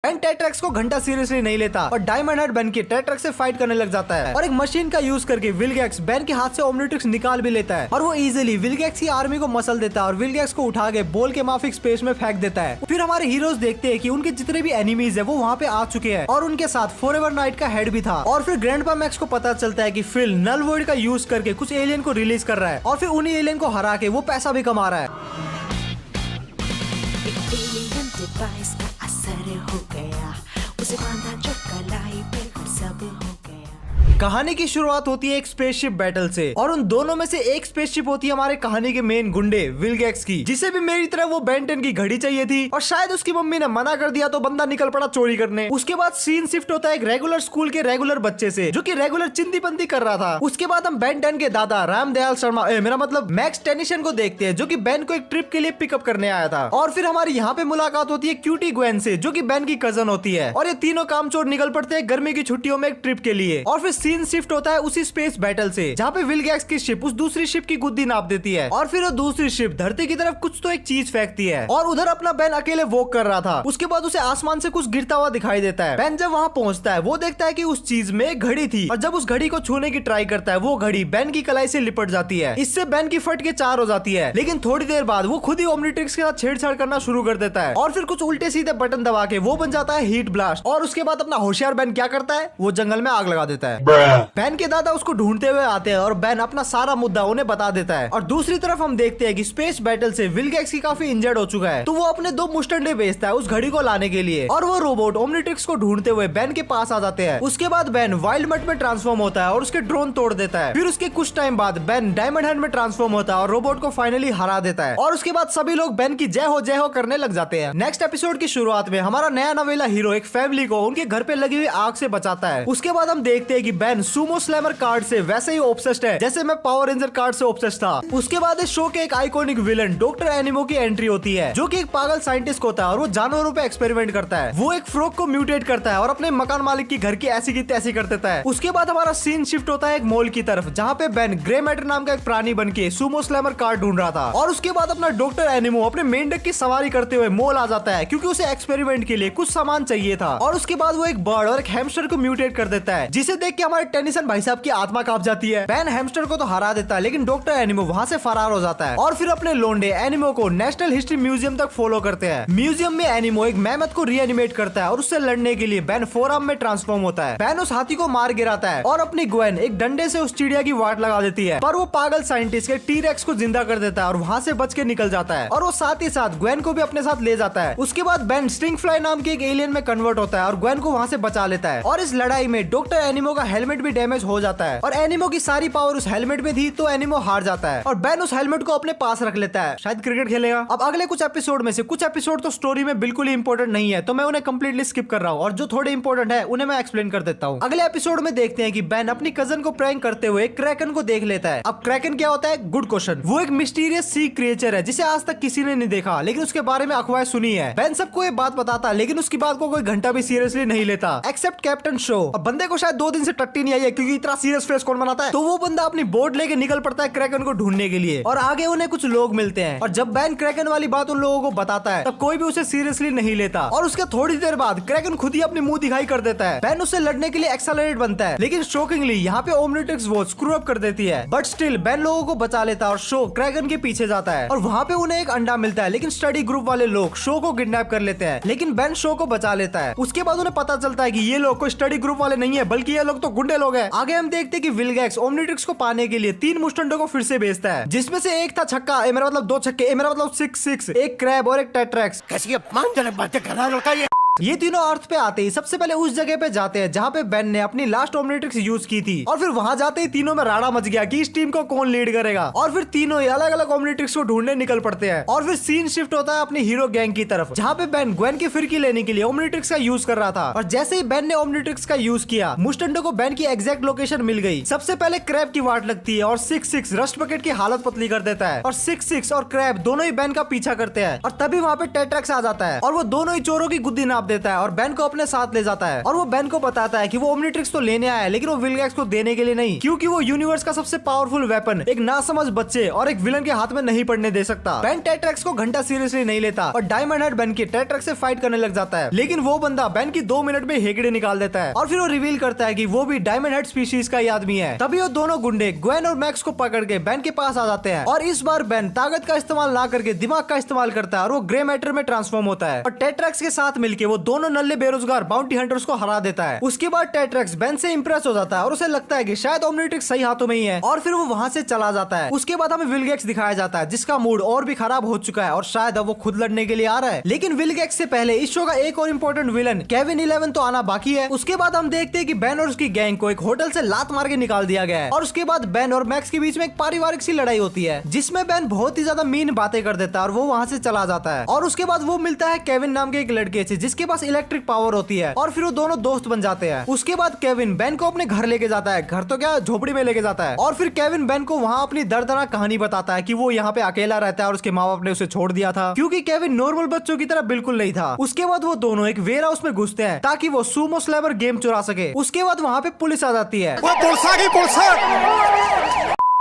Ben टेट्रैक्स को घंटा seriously नहीं लेता और डायमंड हेड बेन के टेट्रैक्स से फाइट करने लग जाता है और एक मशीन का यूज करके विलगैक्स बेन के हाथ से ओमनिट्रिक्स निकाल भी लेता है और वो इजीली विलगैक्स की आर्मी को मसल देता है और विलगैक्स को उठा के बोल के माफिक स्पेस में फेंक देता है। फिर हमारे हीरोज देखते हैं कि उनके जितने भी एनिमीज है वो वहाँ पे आ चुके हैं और उनके साथ फॉरएवर नाइट का हेड भी था। और फिर ग्रैंडपा मैक्स को पता चलता है कि फिल नल वॉइड का यूज करके कुछ एलियन को रिलीज कर रहा है और फिर उन्हीं एलियन को हरा के वो पैसा भी कमा रहा है। डिवाइस का असर हो गया, उसे बांधा जो कलाई पे सब हो गया। कहानी की शुरुआत होती है एक स्पेसशिप बैटल से और उन दोनों में से एक स्पेसशिप होती है हमारे कहानी के मेन गुंडे विलगैक्स की, जिसे भी मेरी तरह वो बेन 10 की घड़ी चाहिए थी और शायद उसकी मम्मी ने मना कर दिया तो बंदा निकल पड़ा चोरी करने। उसके बाद सीन शिफ्ट होता है एक रेगुलर स्कूल के रेगुलर बच्चे से जो कि रेगुलर चिंदी पंदी कर रहा था। उसके बाद हम बेन 10 के दादा रामदयाल शर्मा मेरा मतलब मैक्स टेनिशन को देखते हैं जो कि बेन को एक ट्रिप के लिए पिकअप करने आया था। और फिर हमारी यहाँ पे मुलाकात होती है क्यूटी ग्वेन से जो कि बेन की कजन होती है और ये तीनों कामचोर निकल पड़ते हैं गर्मी की छुट्टियों में एक ट्रिप के लिए। और फिर सीन शिफ्ट होता है उसी स्पेस बैटल से जहाँ पे विलगैक्स की शिप उस दूसरी शिप की गुद्दी नाप देती है और फिर वो दूसरी शिप धरती की तरफ कुछ तो एक चीज फेंकती है और उधर अपना बेन अकेले वॉक कर रहा था। उसके बाद उसे आसमान से कुछ गिरता हुआ दिखाई देता है। बेन जब वहाँ पहुँचता है वो देखता है कि उस चीज में एक घड़ी थी और जब उस घड़ी को छूने की ट्राई करता है वो घड़ी बेन की कलाई से लिपट जाती है। इससे बेन की फट के चार हो जाती है, लेकिन थोड़ी देर बाद वो खुद ही ओमनिट्रिक्स के साथ छेड़छाड़ करना शुरू कर देता है और फिर कुछ उल्टे सीधे बटन दबा के वो बन जाता है हीट ब्लास्ट। और उसके बाद अपना होशियार बेन क्या करता है, वो जंगल में आग लगा देता है। बेन के दादा उसको ढूंढते हुए आते हैं और बेन अपना सारा मुद्दा उन्हें बता देता है। और दूसरी तरफ हम देखते हैं कि स्पेस बैटल से विलगैक्स की काफी इंजर्ड हो चुका है तो वो अपने दो मुस्टंडे भेजता है उस घड़ी को लाने के लिए और वो रोबोट ओमनिट्रिक्स को ढूंढते हुए बेन के पास आ जाते हैं। उसके बाद बेन वाइल्ड मट में ट्रांसफॉर्म होता है और उसके ड्रोन तोड़ देता है। फिर उसके कुछ टाइम बाद बेन डायमंड हेड में ट्रांसफॉर्म होता है और रोबोट को फाइनली हरा देता है और उसके बाद सभी लोग बेन की जय हो करने लग जाते हैं। नेक्स्ट एपिसोड की शुरुआत में हमारा नया नवेला हीरो एक फैमिली को उनके घर पे लगी हुई आग से बचाता है। उसके बाद हम देखते हैं कि बेन सुमो स्लैमर कार्ड से वैसे ही ऑब्सेस्ड है जैसे मैं पावर रेंजर कार्ड से ऑब्सेस्ड था। उसके बाद इस शो के एक आइकॉनिक विलन डॉक्टर एनिमो की एंट्री होती है जो कि एक पागल साइंटिस्ट होता है और वो जानवरों पे एक्सपेरिमेंट करता है। वो एक फ्रॉग को म्यूटेट करता है और अपने मकान मालिक की घर की ऐसी की तैसी कर देता है। उसके बाद हमारा सीन शिफ्ट होता है एक मॉल की तरफ जहाँ पे बेन ग्रे मैटर नाम का एक प्राणी बन के सुमो स्लैमर कार्ड ढूंढ रहा था और उसके बाद अपना डॉक्टर एनिमो अपने मेंढक की सवारी करते हुए मॉल आ जाता है क्योंकि उसे एक्सपेरिमेंट के लिए कुछ सामान चाहिए था। और उसके बाद वो एक बर्ड और एक हैमस्टर को म्यूटेट कर देता है जिसे देख के हमारे टेनिसन भाई साहब की आत्मा कांप जाती है। बेन हैमस्टर को तो हरा देता है लेकिन डॉक्टर एनिमो वहाँ से फरार हो जाता है और फिर अपने लोंडे एनिमो को नेशनल हिस्ट्री म्यूजियम तक फॉलो करते हैं। म्यूजियम में एनिमो एक मैमथ को रीएनिमेट करता है और उससे लड़ने के लिए बेन फोरआर्म में ट्रांसफॉर्म होता है। बेन उस हाथी को मार गिराता है और अपनी ग्वेन एक डंडे से उस चिड़िया की वाट लगा देती है पर वो पागल साइंटिस्ट के टी-रेक्स को जिंदा कर देता है और वहाँ से बच के निकल जाता है और वो साथ ही साथ ग्वेन को भी अपने साथ ले जाता है। उसके बाद बेन स्टिंग फ्लाई नाम के एक एलियन में कन्वर्ट होता है और ग्वेन को वहाँ से बचा लेता है और इस लड़ाई में डॉक्टर एनिमो का हेलमेट भी डैमेज हो जाता है और एनिमो की सारी पावर उस हेलमेट में थी तो एनिमो हार जाता है और बेन उस हेलमेट को अपने पास रख लेता है, शायद क्रिकेट खेलेगा। अब अगले कुछ एपिसोड में से कुछ एपिसोड तो स्टोरी में बिल्कुल ही इंपॉर्टेंट नहीं है तो मैं उन्हें कंप्लीटली स्किप कर रहा हूँ और जो थोड़े इंपॉर्टेंट है उन्हें मैं एक्सप्लेन कर देता हूँ। अगले एपिसोड में देखते हैं कि बेन अपनी कजन को प्रैंक करते हुए क्रैकन को देख लेता है। अब क्रैकन क्या होता है, गुड क्वेश्चन। वो एक मिस्टीरियस सी क्रिएचर है जिसे आज तक किसी ने नहीं देखा लेकिन उसके बारे में अफवाहें सुनी है। बेन सबको ये बात बताता लेकिन उसकी बात को कोई घंटा भी सीरियसली नहीं लेता एक्सेप्ट कैप्टन शो। अब बंदे को शायद 2 दिन से टट्टी नहीं आई है क्योंकि इतना सीरियस फेस कौन बनाता है। तो वो बंदा अपनी बोट लेके निकल पड़ता है क्रैकन को ढूंढने के लिए और आगे उन्हें कुछ लोग मिलते हैं और जब बेन क्रैकन वाली बात उन लोगों को बताता है तब कोई भी उसे सीरियसली नहीं लेता और उसके थोड़ी देर बाद क्रैकन खुद ही अपनी मुंह दिखाई कर देता है। बेन उससे लड़ने के लिए एक्सेलरेट बनता है लेकिन शॉकिंगली यहाँ पे ओमनिट्रिक्स वो स्क्रू अप कर देती है बट स्टिल बेन लोगों को बचा लेता है और शो क्रैकन के पीछे जाता है और वहाँ पे उन्हें एक अंडा मिलता है लेकिन स्टडी ग्रुप वाले लोग शो को किडनैप कर लेते हैं लेकिन बेन शो को बचा लेता है। उसके बाद उन्हें पता चलता है कि ये लोग कोई स्टडी ग्रुप वाले नहीं है बल्कि ये लोग तो गुंडे लोग हैं। आगे हम देखते हैं कि विलगैक्स ओमनिट्रिक्स को पाने के लिए 3 मुस्टंडों को फिर से भेजता है जिसमें से एक था छक्का मेरा मतलब 2 छक्के मेरा मतलब 6-6, एक क्रैब और एक टेट्रैक्स। कैसी अपमानजनक बातें कर रहा है लड़का ये। ये तीनों अर्थ पे आते ही सबसे पहले उस जगह पे जाते हैं जहाँ पे बेन ने अपनी लास्ट ओमनिट्रिक्स यूज की थी और फिर वहाँ जाते ही तीनों में राड़ा मच गया कि इस टीम को कौन लीड करेगा और फिर तीनों ही अलग अलग ओमनिट्रिक्स को ढूंढने निकल पड़ते हैं। और फिर सीन शिफ्ट होता है अपनी हीरो गैंग की तरफ जहाँ पे बेन ग्वेन की फिरकी लेने के लिए ओमनिट्रिक्स का यूज कर रहा था और जैसे ही बेन ने ओमनिट्रिक्स का यूज किया मुस्टंडो को बेन की एग्जैक्ट लोकेशन मिल गई। सबसे पहले क्रैब की वाट लगती है और 6-6 रस्ट बकेट की हालत पतली कर देता है और 6-6 और क्रैब दोनों ही बेन का पीछा करते हैं और तभी वहाँ पे टेट्रैक्स आ जाता है और वो दोनों ही चोरों की गुद्दी नाप देता है और बेन को अपने साथ ले जाता है और वो बेन को बताता है कि वो ओमनीट्रिक्स तो लेने आया है लेकिन वो विलगैक्स को देने के लिए नहीं, क्योंकि वो यूनिवर्स का सबसे पावरफुल वेपन एक नासमझ बच्चे और एक विलन के हाथ में नहीं पड़ने दे सकता। बेन टेट्रैक्स को घंटा सीरियसली नहीं लेता और डायमंड हेड बेन की टेट्रैक्स से फाइट करने लग जाता है, लेकिन वो बंदा बेन की 2 मिनट में हेगड़े निकाल देता है और फिर वो रिवील करता है कि वो भी डायमंड हेड स्पीशीज का ही आदमी है। तभी वो दोनों गुंडे ग्वेन और मैक्स को पकड़ के बेन के पास आ जाते हैं और इस बार बेन ताकत का इस्तेमाल ना करके दिमाग का इस्तेमाल करता है और वो ग्रे मैटर में ट्रांसफॉर्म होता है और टेट्रैक्स के साथ मिलके वो दोनों नल्ले बेरोजगार बाउंटी हंटर्स को हरा देता है। उसके बाद टेट्रैक्स बेन से इंप्रेस हो जाता है और उसे लगता है कि शायद ओमनीट्रिक्स सही हाथों में ही है और फिर वो वहां से चला जाता है। उसके बाद हमें विलगैक्स दिखाया जाता है जिसका मूड और भी खराब हो चुका है और शायद अब वो खुद लड़ने के लिए आ रहा है, लेकिन विलगैक्स से पहले इस शो का एक और इम्पोर्टेंट विलन केविन 11 तो आना बाकी है। उसके बाद हम देखते हैं कि बेन और उसकी गैंग को एक होटल से लात मार के निकाल दिया गया है और उसके बाद बेन और मैक्स के बीच में एक पारिवारिक सी लड़ाई होती है जिसमें बेन बहुत ही ज्यादा मीन बातें कर देता है और वो वहां से चला जाता है और उसके बाद वो मिलता है केविन नाम के एक लड़के से जिसके पास इलेक्ट्रिक पावर होती है और फिर वो दोनों दोस्त बन जाते हैं। उसके बाद केविन बेन को अपने घर लेके जाता है, घर तो क्या झोपड़ी में लेके जाता है और फिर केविन बेन को वहाँ अपनी दर्दनाक कहानी बताता है कि वो यहाँ पे अकेला रहता है और उसके माँ बाप ने उसे छोड़ दिया था क्योंकि केविन नॉर्मल बच्चों की तरह बिल्कुल नहीं था। उसके बाद वो दोनों एक वेयर हाउस में घुसते हैं ताकि वो सूमो स्लैमर गेम चुरा सके। उसके बाद वहाँ पे पुलिस आ जाती है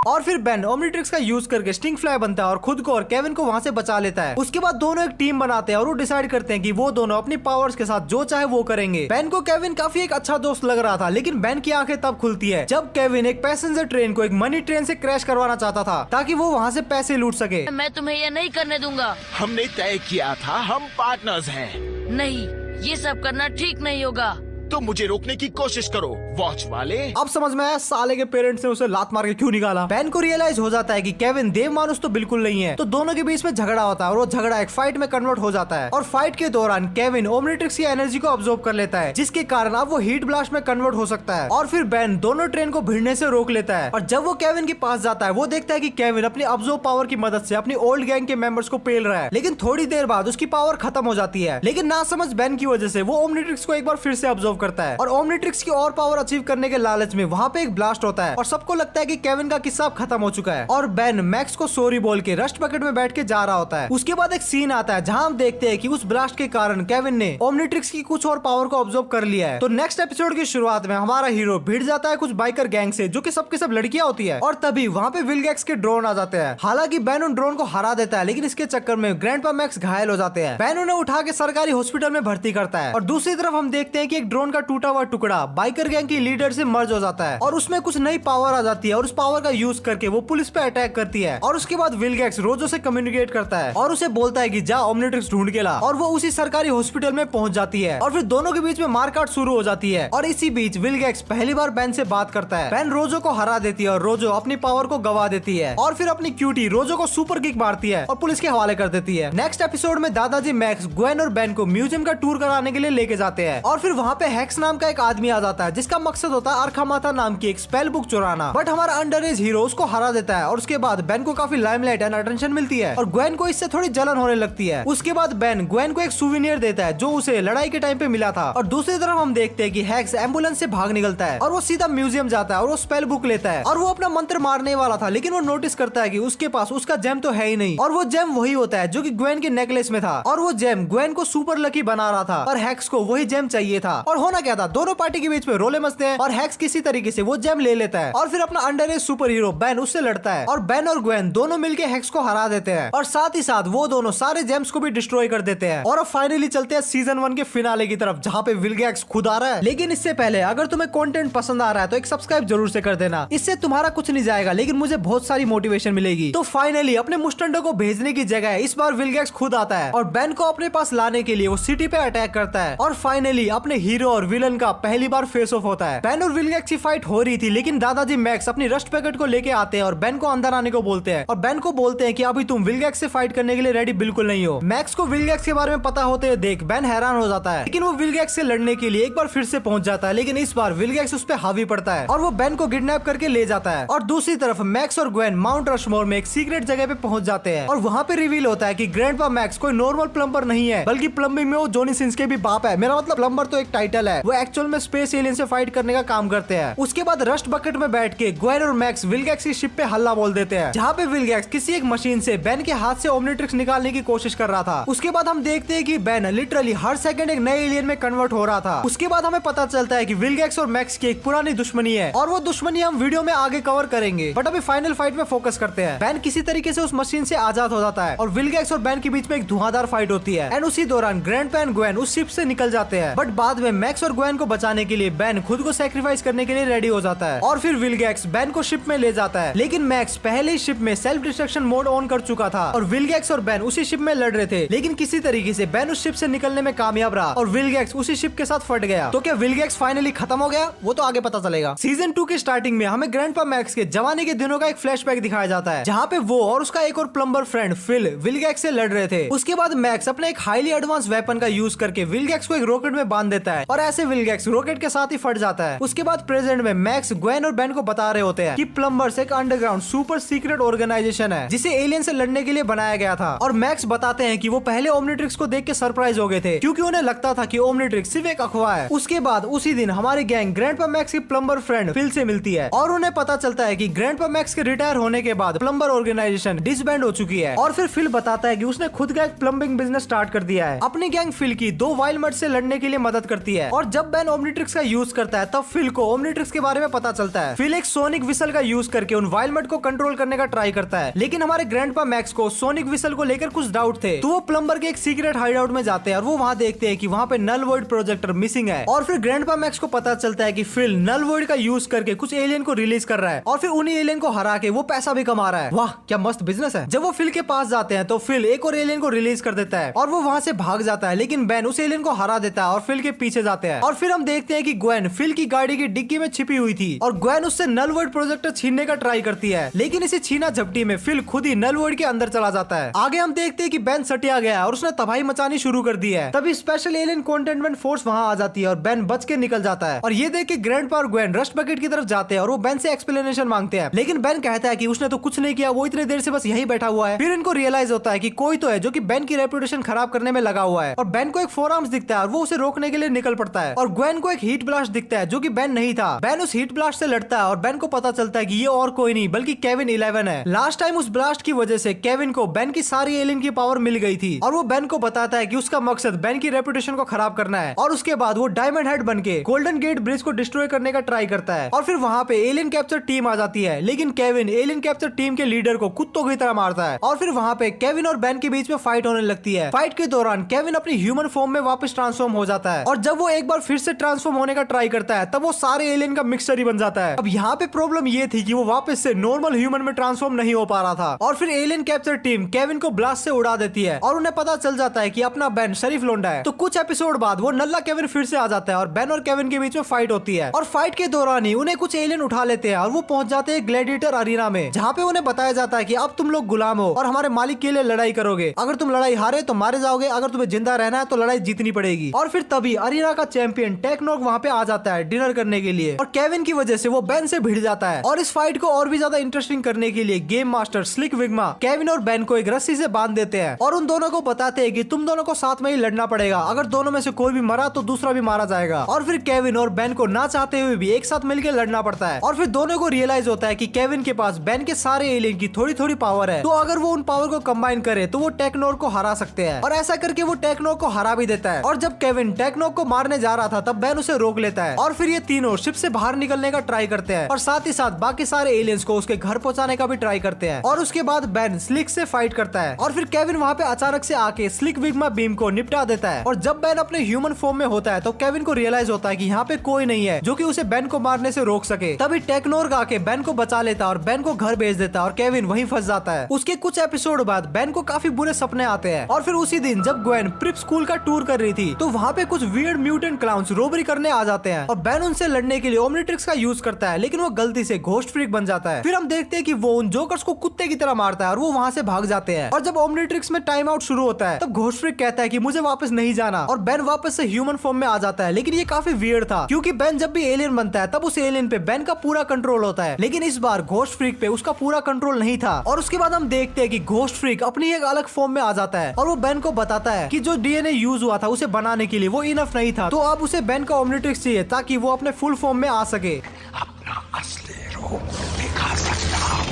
और फिर बेन ओमनीट्रिक्स का यूज करके स्टिंग फ्लाई बनता है और खुद को और केविन को वहां से बचा लेता है। उसके बाद दोनों एक टीम बनाते हैं और वो डिसाइड करते हैं कि वो दोनों अपनी पावर्स के साथ जो चाहे वो करेंगे। बेन को केविन काफी एक अच्छा दोस्त लग रहा था, लेकिन बेन की आंखें तब खुलती है जब केविन एक पैसेंजर ट्रेन को एक मनी ट्रेन से क्रैश करवाना चाहता था ताकि वो वहाँ से पैसे लूट सके। मैं तुम्हें ये नहीं करने दूंगा। हमने तय किया था हम पार्टनर्स हैं। नहीं, ये सब करना ठीक नहीं होगा। तो मुझे रोकने की कोशिश करो वॉच वाले। अब समझ में आया साले के पेरेंट्स ने उसे लात मार के क्यों निकाला। बेन को रियलाइज हो जाता है कि केविन देव मानुस तो बिल्कुल नहीं है, तो दोनों के बीच में झगड़ा होता है और वो झगड़ा एक फाइट में कन्वर्ट हो जाता है और फाइट के दौरान केविन ओमनीट्रिक्स की एनर्जी को अब्सॉर्ब कर लेता है जिसके कारण अब वो हीट ब्लास्ट में कन्वर्ट हो सकता है और फिर बेन दोनों ट्रेन को भिड़ने से रोक लेता है और जब वो केविन के पास जाता है वो देखता है कि केविन अपनी अब्सॉर्ब पावर की मदद से अपनी ओल्ड गैंग के मेंबर्स को पेल रहा है, लेकिन थोड़ी देर बाद उसकी पावर खत्म हो जाती है। लेकिन ना समझ बेन की वजह से वो ओमनीट्रिक्स को एक बार फिर से अब्सॉर्ब करता है और ओमनीट्रिक्स की और पावर अचीव करने के लालच में वहाँ पे एक ब्लास्ट होता है और सबको लगता है कि केविन का किस्सा खत्म हो चुका है और बेन मैक्स को सॉरी बोल के रस्ट बकेट में बैठ के जा रहा होता है। उसके बाद एक सीन आता है जहाँ हम देखते हैं कि उस ब्लास्ट के कारण केविन ने ओमनीट्रिक्स की कुछ और पावर को ऑब्जर्व कर लिया है। तो नेक्स्ट एपिसोड की शुरुआत में हमारा हीरो भिड़ जाता है कुछ बाइकर गैंग से जो कि सबके सब लड़कियां होती है और तभी वहाँ पे विलगैक्स के ड्रोन आ जाते हैं। हालांकि बेन उन ड्रोन को हरा देता है, लेकिन इसके चक्कर में ग्रैंडपा मैक्स घायल हो जाते हैं। बेन उन्हें उठा के सरकारी हॉस्पिटल में भर्ती करता है और दूसरी तरफ हम देखते हैं कि एक ड्रोन का टूटा हुआ टुकड़ा बाइकर गैंग की लीडर से मर्ज हो जाता है और उसमें कुछ नई पावर आ जाती है और उस पावर का यूज करके वो पुलिस पे अटैक करती है और उसके बाद विलगैक्स रोजो से कम्युनिकेट करता है और उसे बोलता है कि जा ओमनीट्रिक्स ढूंढ के ला और वो उसी सरकारी हॉस्पिटल में पहुंच जाती है और फिर दोनों के बीच में मारकाट शुरू हो जाती है और इसी बीच विलगैक्स पहली बार बेन से बात करता है। बेन रोजो को हरा देती है और रोजो अपनी पावर को गवा देती है और फिर अपनी क्यूटी रोजो को सुपर किक मारती है और पुलिस के हवाले कर देती है। नेक्स्ट एपिसोड में दादाजी मैक्स ग्वेन और बेन को म्यूजियम का टूर कराने के लिए लेके जाते हैं और फिर वहाँ पे हेक्स नाम का एक आदमी आ जाता है जिसका मकसद होता है अर्खामाथा नाम की एक स्पेल बुक चुराना, बट हमारा अंडर एज हीरो उसको हरा देता है और उसके बाद बेन को काफी लाइमलाइट एंड अटेंशन मिलती है और ग्वेन को इससे थोड़ी जलन होने लगती है। उसके बाद बेन ग्वेन को एक सुवेनियर देता है जो उसे लड़ाई के टाइम पे मिला था और दूसरी तरफ हम देखते हैं कि हेक्स एम्बुलेंस से भाग निकलता है और वो सीधा म्यूजियम जाता है और वो स्पेल बुक लेता है और वो अपना मंत्र मारने वाला था, लेकिन वो नोटिस करता है कि उसके पास उसका जेम तो है ही नहीं और वो जेम वही होता है जो कि ग्वेन के नेकलेस में था और वो जेम ग्वेन को सुपर लकी बना रहा था और हेक्स को वही जेम चाहिए था। और होना क्या था, दोनों पार्टी के बीच में रोले मचते हैं और हेक्स किसी तरीके से वो जेम ले लेता है और फिर अपना under as super hero Ben उससे लड़ता है और बेन और ग्वेन दोनों मिलके हेक्स को हरा देते हैं और साथ ही साथ वो दोनों सारे जेम्स को भी डिस्ट्रॉय कर देते हैं। और अब फाइनली चलते हैं सीजन 1 के फिनाले की तरफ जहाँ पे विलगैक्स खुद आ रहा है। लेकिन इससे पहले अगर तुम्हें कंटेंट पसंद आ रहा है तो एक सब्सक्राइब जरूर से कर देना, इससे तुम्हारा कुछ नहीं जाएगा लेकिन मुझे बहुत सारी मोटिवेशन मिलेगी। तो फाइनली अपने मुस्टंडो को भेजने की जगह इस बार विलगैक्स खुद आता है और बेन को अपने पास लाने के लिए वो सिटी पे अटैक करता है और फाइनली अपने हीरो और विलन का पहली बार फेस ऑफ होता है। बेन और विलगैक्स की फाइट हो रही थी लेकिन दादाजी मैक्स अपनी रस्ट पैकेट को लेके आते हैं और बेन को अंदर आने को बोलते हैं और बेन को बोलते हैं कि अभी तुम विलगैक्स से फाइट करने के लिए रेडी बिल्कुल नहीं हो। मैक्स को विलगैक्स के बारे में पता होते हुए देख बेन हैरान हो जाता है, लेकिन वो विलगैक्स से लड़ने के लिए एक बार फिर से पहुंच जाता है, लेकिन इस बार विलगैक्स उस पर हावी पड़ता है और वो बेन को किडनैप करके ले जाता है। और दूसरी तरफ मैक्स और ग्वेन माउंट रशमोर में एक सीक्रेट जगह पे पहुंच जाते हैं और वहाँ पे रिवील होता है कि ग्रैंडपा मैक्स कोई नॉर्मल प्लम्बर नहीं है बल्कि प्लम्बिंग में वो जॉनी सिंस के भी बाप है। मेरा मतलब प्लम्बर तो एक टाइटल पीपल है वो एक्चुअल में स्पेस एलियन से फाइट करने का काम करते हैं। उसके बाद रस्ट बकेट में बैठ के ग्वेन और मैक्स विलगैक्स की शिप पे हल्ला बोल देते हैं, जहाँ पे विलगैक्स किसी एक मशीन से बेन के हाथ से ओमनिट्रिक्स निकालने की कोशिश कर रहा था। उसके बाद हम देखते हैं कि बेन लिटरली हर सेकंड एक नए एलियन में कन्वर्ट हो रहा था। उसके बाद हमें पता चलता है कि विलगैक्स और मैक्स की एक पुरानी दुश्मनी है और वो दुश्मनी हम वीडियो में आगे कवर करेंगे, बट अभी फाइनल फाइट में फोकस करते हैं। बेन किसी तरीके से उस मशीन से आजाद हो जाता है और विलगैक्स और बेन के बीच में एक धुआंधार फाइट होती है एंड उसी दौरान ग्रैंडपा एंड ग्वेन उस शिप से निकल जाते हैं, बट बाद में मैक्स और ग्वेन को बचाने के लिए बेन खुद को सैक्रिफाइस करने के लिए रेडी हो जाता है और फिर विलगैक्स बेन को शिप में ले जाता है। लेकिन मैक्स पहले ही शिप में सेल्फ डिस्ट्रक्शन मोड ऑन कर चुका था और विलगैक्स और बेन उसी शिप में लड़ रहे थे, लेकिन किसी तरीके से बेन उस शिप से निकलने में कामयाब रहा और विलगैक्स उसी शिप के साथ फट गया। तो क्या विलगैक्स फाइनली खत्म हो गया? वो तो आगे पता चलेगा। सीजन 2 के स्टार्टिंग में हमें ग्रैंडपा मैक्स के जवानी के दिनों का एक फ्लैशबैक दिखाया जाता है, जहाँ पे वो और उसका एक और प्लम्बर फ्रेंड फिल विलगैक्स से लड़ रहे थे। उसके बाद मैक्स अपने एक हाईली एडवांस वेपन का यूज करके विलगैक्स को एक रॉकेट में बांध देता है और ऐसे विलगैक्स रॉकेट के साथ ही फट जाता है। उसके बाद प्रेजेंट में मैक्स ग्वेन और बेन को बता रहे होते हैं कि प्लम्बर्स एक अंडरग्राउंड सुपर सीक्रेट ऑर्गेनाइजेशन है जिसे एलियन से लड़ने के लिए बनाया गया था। और मैक्स बताते हैं कि वो पहले ओमनिट्रिक्स को देख के सरप्राइज हो गए थे क्योंकि उन्हें लगता था कि ओमनिट्रिक्स सिर्फ एक अफवाह है। उसके बाद उसी दिन हमारी गैंग ग्रैंडपा मैक्स की प्लम्बर फ्रेंड फिल से मिलती है और उन्हें पता चलता है कि ग्रैंडपा मैक्स के रिटायर होने के बाद प्लम्बर ऑर्गेनाइजेशन डिसबैंड हो चुकी है। और फिर फिल बताता है कि उसने खुद का एक प्लम्बिंग बिजनेस स्टार्ट कर दिया है। अपनी गैंग फिल की 2 वाइल्ड मड से लड़ने के लिए मदद करती है और जब बेन ओमनिट्रिक्स का यूज करता है तब फिल को ओमनिट्रिक्स के बारे में पता चलता है। फिल एक सोनिक विसल का यूज करके उन वाइल्ड मड को कंट्रोल करने का ट्राई करता है, लेकिन हमारे ग्रैंडपा मैक्स को सोनिक विसल को लेकर कुछ डाउट थे, तो वो प्लम्बर के एक सीक्रेट हाइडआउट में जाते हैं और वो वहाँ देखते हैं कि वहाँ पे नल वॉइड प्रोजेक्टर मिसिंग है। और फिर ग्रैंडपा मैक्स को पता चलता है कि फिल नल वॉइड का यूज करके कुछ एलियन को रिलीज कर रहा है और फिर उन्हीं एलियन को हरा के वो पैसा भी कमा रहा है। वाह क्या मस्त बिजनेस है। जब वो फिल के पास जाते हैं तो फिल एक और एलियन को रिलीज कर देता है और वो वहाँ से भाग जाता है, लेकिन बेन उस एलियन को हरा देता है और फिल के पीछे जाते हैं। और फिर हम देखते हैं कि ग्वेन फिल की गाड़ी की डिग्गी में छिपी हुई थी और ग्वेन उससे नल वॉइड प्रोजेक्टर छीनने का ट्राई करती है, लेकिन इसे छीना झपटी में फिल खुद ही नल वॉइड के अंदर चला जाता है। आगे हम देखते हैं कि बेन सटिया गया और उसने तबाही मचानी शुरू कर दी है। तभी स्पेशल एलियन कंटेनमेंट फोर्स वहां आ जाती है और बेन बच के निकल जाता है और ये देख के ग्रैंडपा और ग्वेन रस्ट बकेट की तरफ जाते हैं और वो बेन से एक्सप्लेनेशन मांगते हैं, लेकिन बेन कहता है कि उसने तो कुछ नहीं किया, वो इतनी देर से बस यही बैठा हुआ है। फिर इनको रियलाइज होता है कि कोई तो है जो कि बेन की रेपुटेशन खराब करने में लगा हुआ है और बेन को एक फोरआर्म्स दिखता है और वो उसे रोकने के लिए निकल पड़ता है और ग्वेन को एक हीट ब्लास्ट दिखता है जो कि बेन नहीं था। बेन उस हीट ब्लास्ट से लड़ता है और बेन को पता चलता है कि ये और कोई नहीं बल्कि केविन 11 है। लास्ट टाइम उस ब्लास्ट की वजह से केविन को बेन की सारी एलियन की पावर मिल गई थी और वो बेन को बताता है कि उसका मकसद बेन की रेपुटेशन को खराब करना है और उसके बाद वो डायमंड हेड बनके गोल्डन गेट ब्रिज को डिस्ट्रॉय करने का ट्राई करता है। और फिर वहाँ पे एलियन कैप्चर टीम आ जाती है, लेकिन केविन एलियन कैप्चर टीम के लीडर को कुत्तों की तरह मारता है और फिर वहाँ पे केविन और बेन के बीच में फाइट होने लगती है। फाइट के दौरान केविन अपनी ह्यूमन फॉर्म में वापस ट्रांसफॉर्म हो जाता है और जब वो एक बार फिर से ट्रांसफॉर्म होने का ट्राई करता है तब वो सारे एलियन का मिक्सचर ही बन जाता है। अब यहाँ पे प्रॉब्लम ये थी कि वो वापस से नॉर्मल ह्यूमन में ट्रांसफॉर्म नहीं हो पा रहा था और फिर एलियन कैप्चर टीम केविन को ब्लास्ट से उड़ा देती है और उन्हें पता चल जाता है कि अपना बेन शरीफ लोंडा है। तो कुछ एपिसोड बाद वो नल्ला केविन फिर से आ जाता है और बेन और केविन के बीच में फाइट होती है और फाइट के दौरान ही उन्हें कुछ एलियन उठा लेते हैं और वो पहुंच जाते हैं ग्लैडिएटर अरीना में, जहाँ पे उन्हें बताया जाता है कि अब तुम लोग गुलाम हो और हमारे मालिक के लिए लड़ाई करोगे। अगर तुम लड़ाई हारे तो मारे जाओगे, अगर तुम्हें जिंदा रहना है तो लड़ाई जीतनी पड़ेगी। और फिर तभी अरीना का चैंपियन टेक्नोक वहाँ पे आ जाता है डिनर करने के लिए और केविन की वजह से वो बेन से भिड़ जाता है। और इस फाइट को और भी ज्यादा इंटरेस्टिंग करने के लिए गेम मास्टर स्लिक विग्मा केविन और बेन को एक रस्सी से बांध देते हैं और उन दोनों को बताते हैं कि तुम दोनों को साथ में ही लड़ना पड़ेगा, अगर दोनों में से कोई भी मरा तो दूसरा भी मारा जाएगा। और फिर केविन और बेन को ना चाहते हुए भी एक साथ मिलकर लड़ना पड़ता है और फिर दोनों को रियलाइज होता है कि केविन के पास बेन के सारे एलियन की थोड़ी थोड़ी पावर है, तो अगर वो उन पावर को कंबाइन करे तो वो टेक्नोक को हरा सकते हैं और ऐसा करके वो टेक्नोक को हरा भी देता है। और जब केविन टेक्नोक को मारने जा रहा था तब बेन उसे रोक लेता है और फिर ये तीनों शिप से बाहर निकलने का ट्राई करते हैं और साथ ही साथ बाकी सारे एलियंस को उसके घर पहुंचाने का भी ट्राई करते हैं। और उसके बाद बेन स्लिक से फाइट करता है और फिर केविन वहाँ पे अचानक से आके स्लिक विग्मा बीम को निपटा देता है और जब बेन अपने ह्यूमन फॉर्म में होता है तो केविन को रियलाइज होता है कि यहाँ पे कोई नहीं है जो कि उसे बेन को मारने से रोक सके। तभी टेक्नोक आके बेन को बचा लेता है और बेन को घर भेज देता है और केविन वहीं फंस जाता है। उसके कुछ एपिसोड बाद बेन को काफी बुरे सपने आते हैं और फिर उसी दिन जब ग्वेन प्रिप स्कूल का टूर कर रही थी तो वहाँ पे कुछ वियर्ड म्यूटेंट क्लाउन्स रोबरी करने आ जाते हैं और बेन उनसे लड़ने के लिए ओमनिट्रिक्स का यूज करता है, लेकिन वो गलती से घोस्ट फ्रीक बन जाता है। फिर हम देखते हैं कि वो उन जोकर्स को कुत्ते की तरह मारता है और वो वहाँ से भाग जाते हैं। और जब ओमनिट्रिक्स में टाइम आउट शुरू होता है तब घोस्ट फ्रीक कहता है कि मुझे वापस नहीं जाना और बेन वापस से ह्यूमन फॉर्म में आ जाता है। लेकिन ये काफी वियर्ड था क्योंकि बेन जब भी एलियन बनता है तब उस एलियन पे बेन का पूरा कंट्रोल होता है, लेकिन इस बार घोस्ट फ्रीक पे उसका पूरा कंट्रोल नहीं था। और उसके बाद हम देखते हैं कि घोस्ट फ्रीक अपनी एक अलग फॉर्म में आ जाता है और वो बेन को बताता है कि जो डीएनए यूज हुआ था उसे बनाने के लिए वो इनफ नहीं था, तो अब उसे बेन का ओमनिट्रिक्स चाहिए ताकि वो अपने फुल फॉर्म में आ सके। अपना असली रूप दिखा सकता हूँ।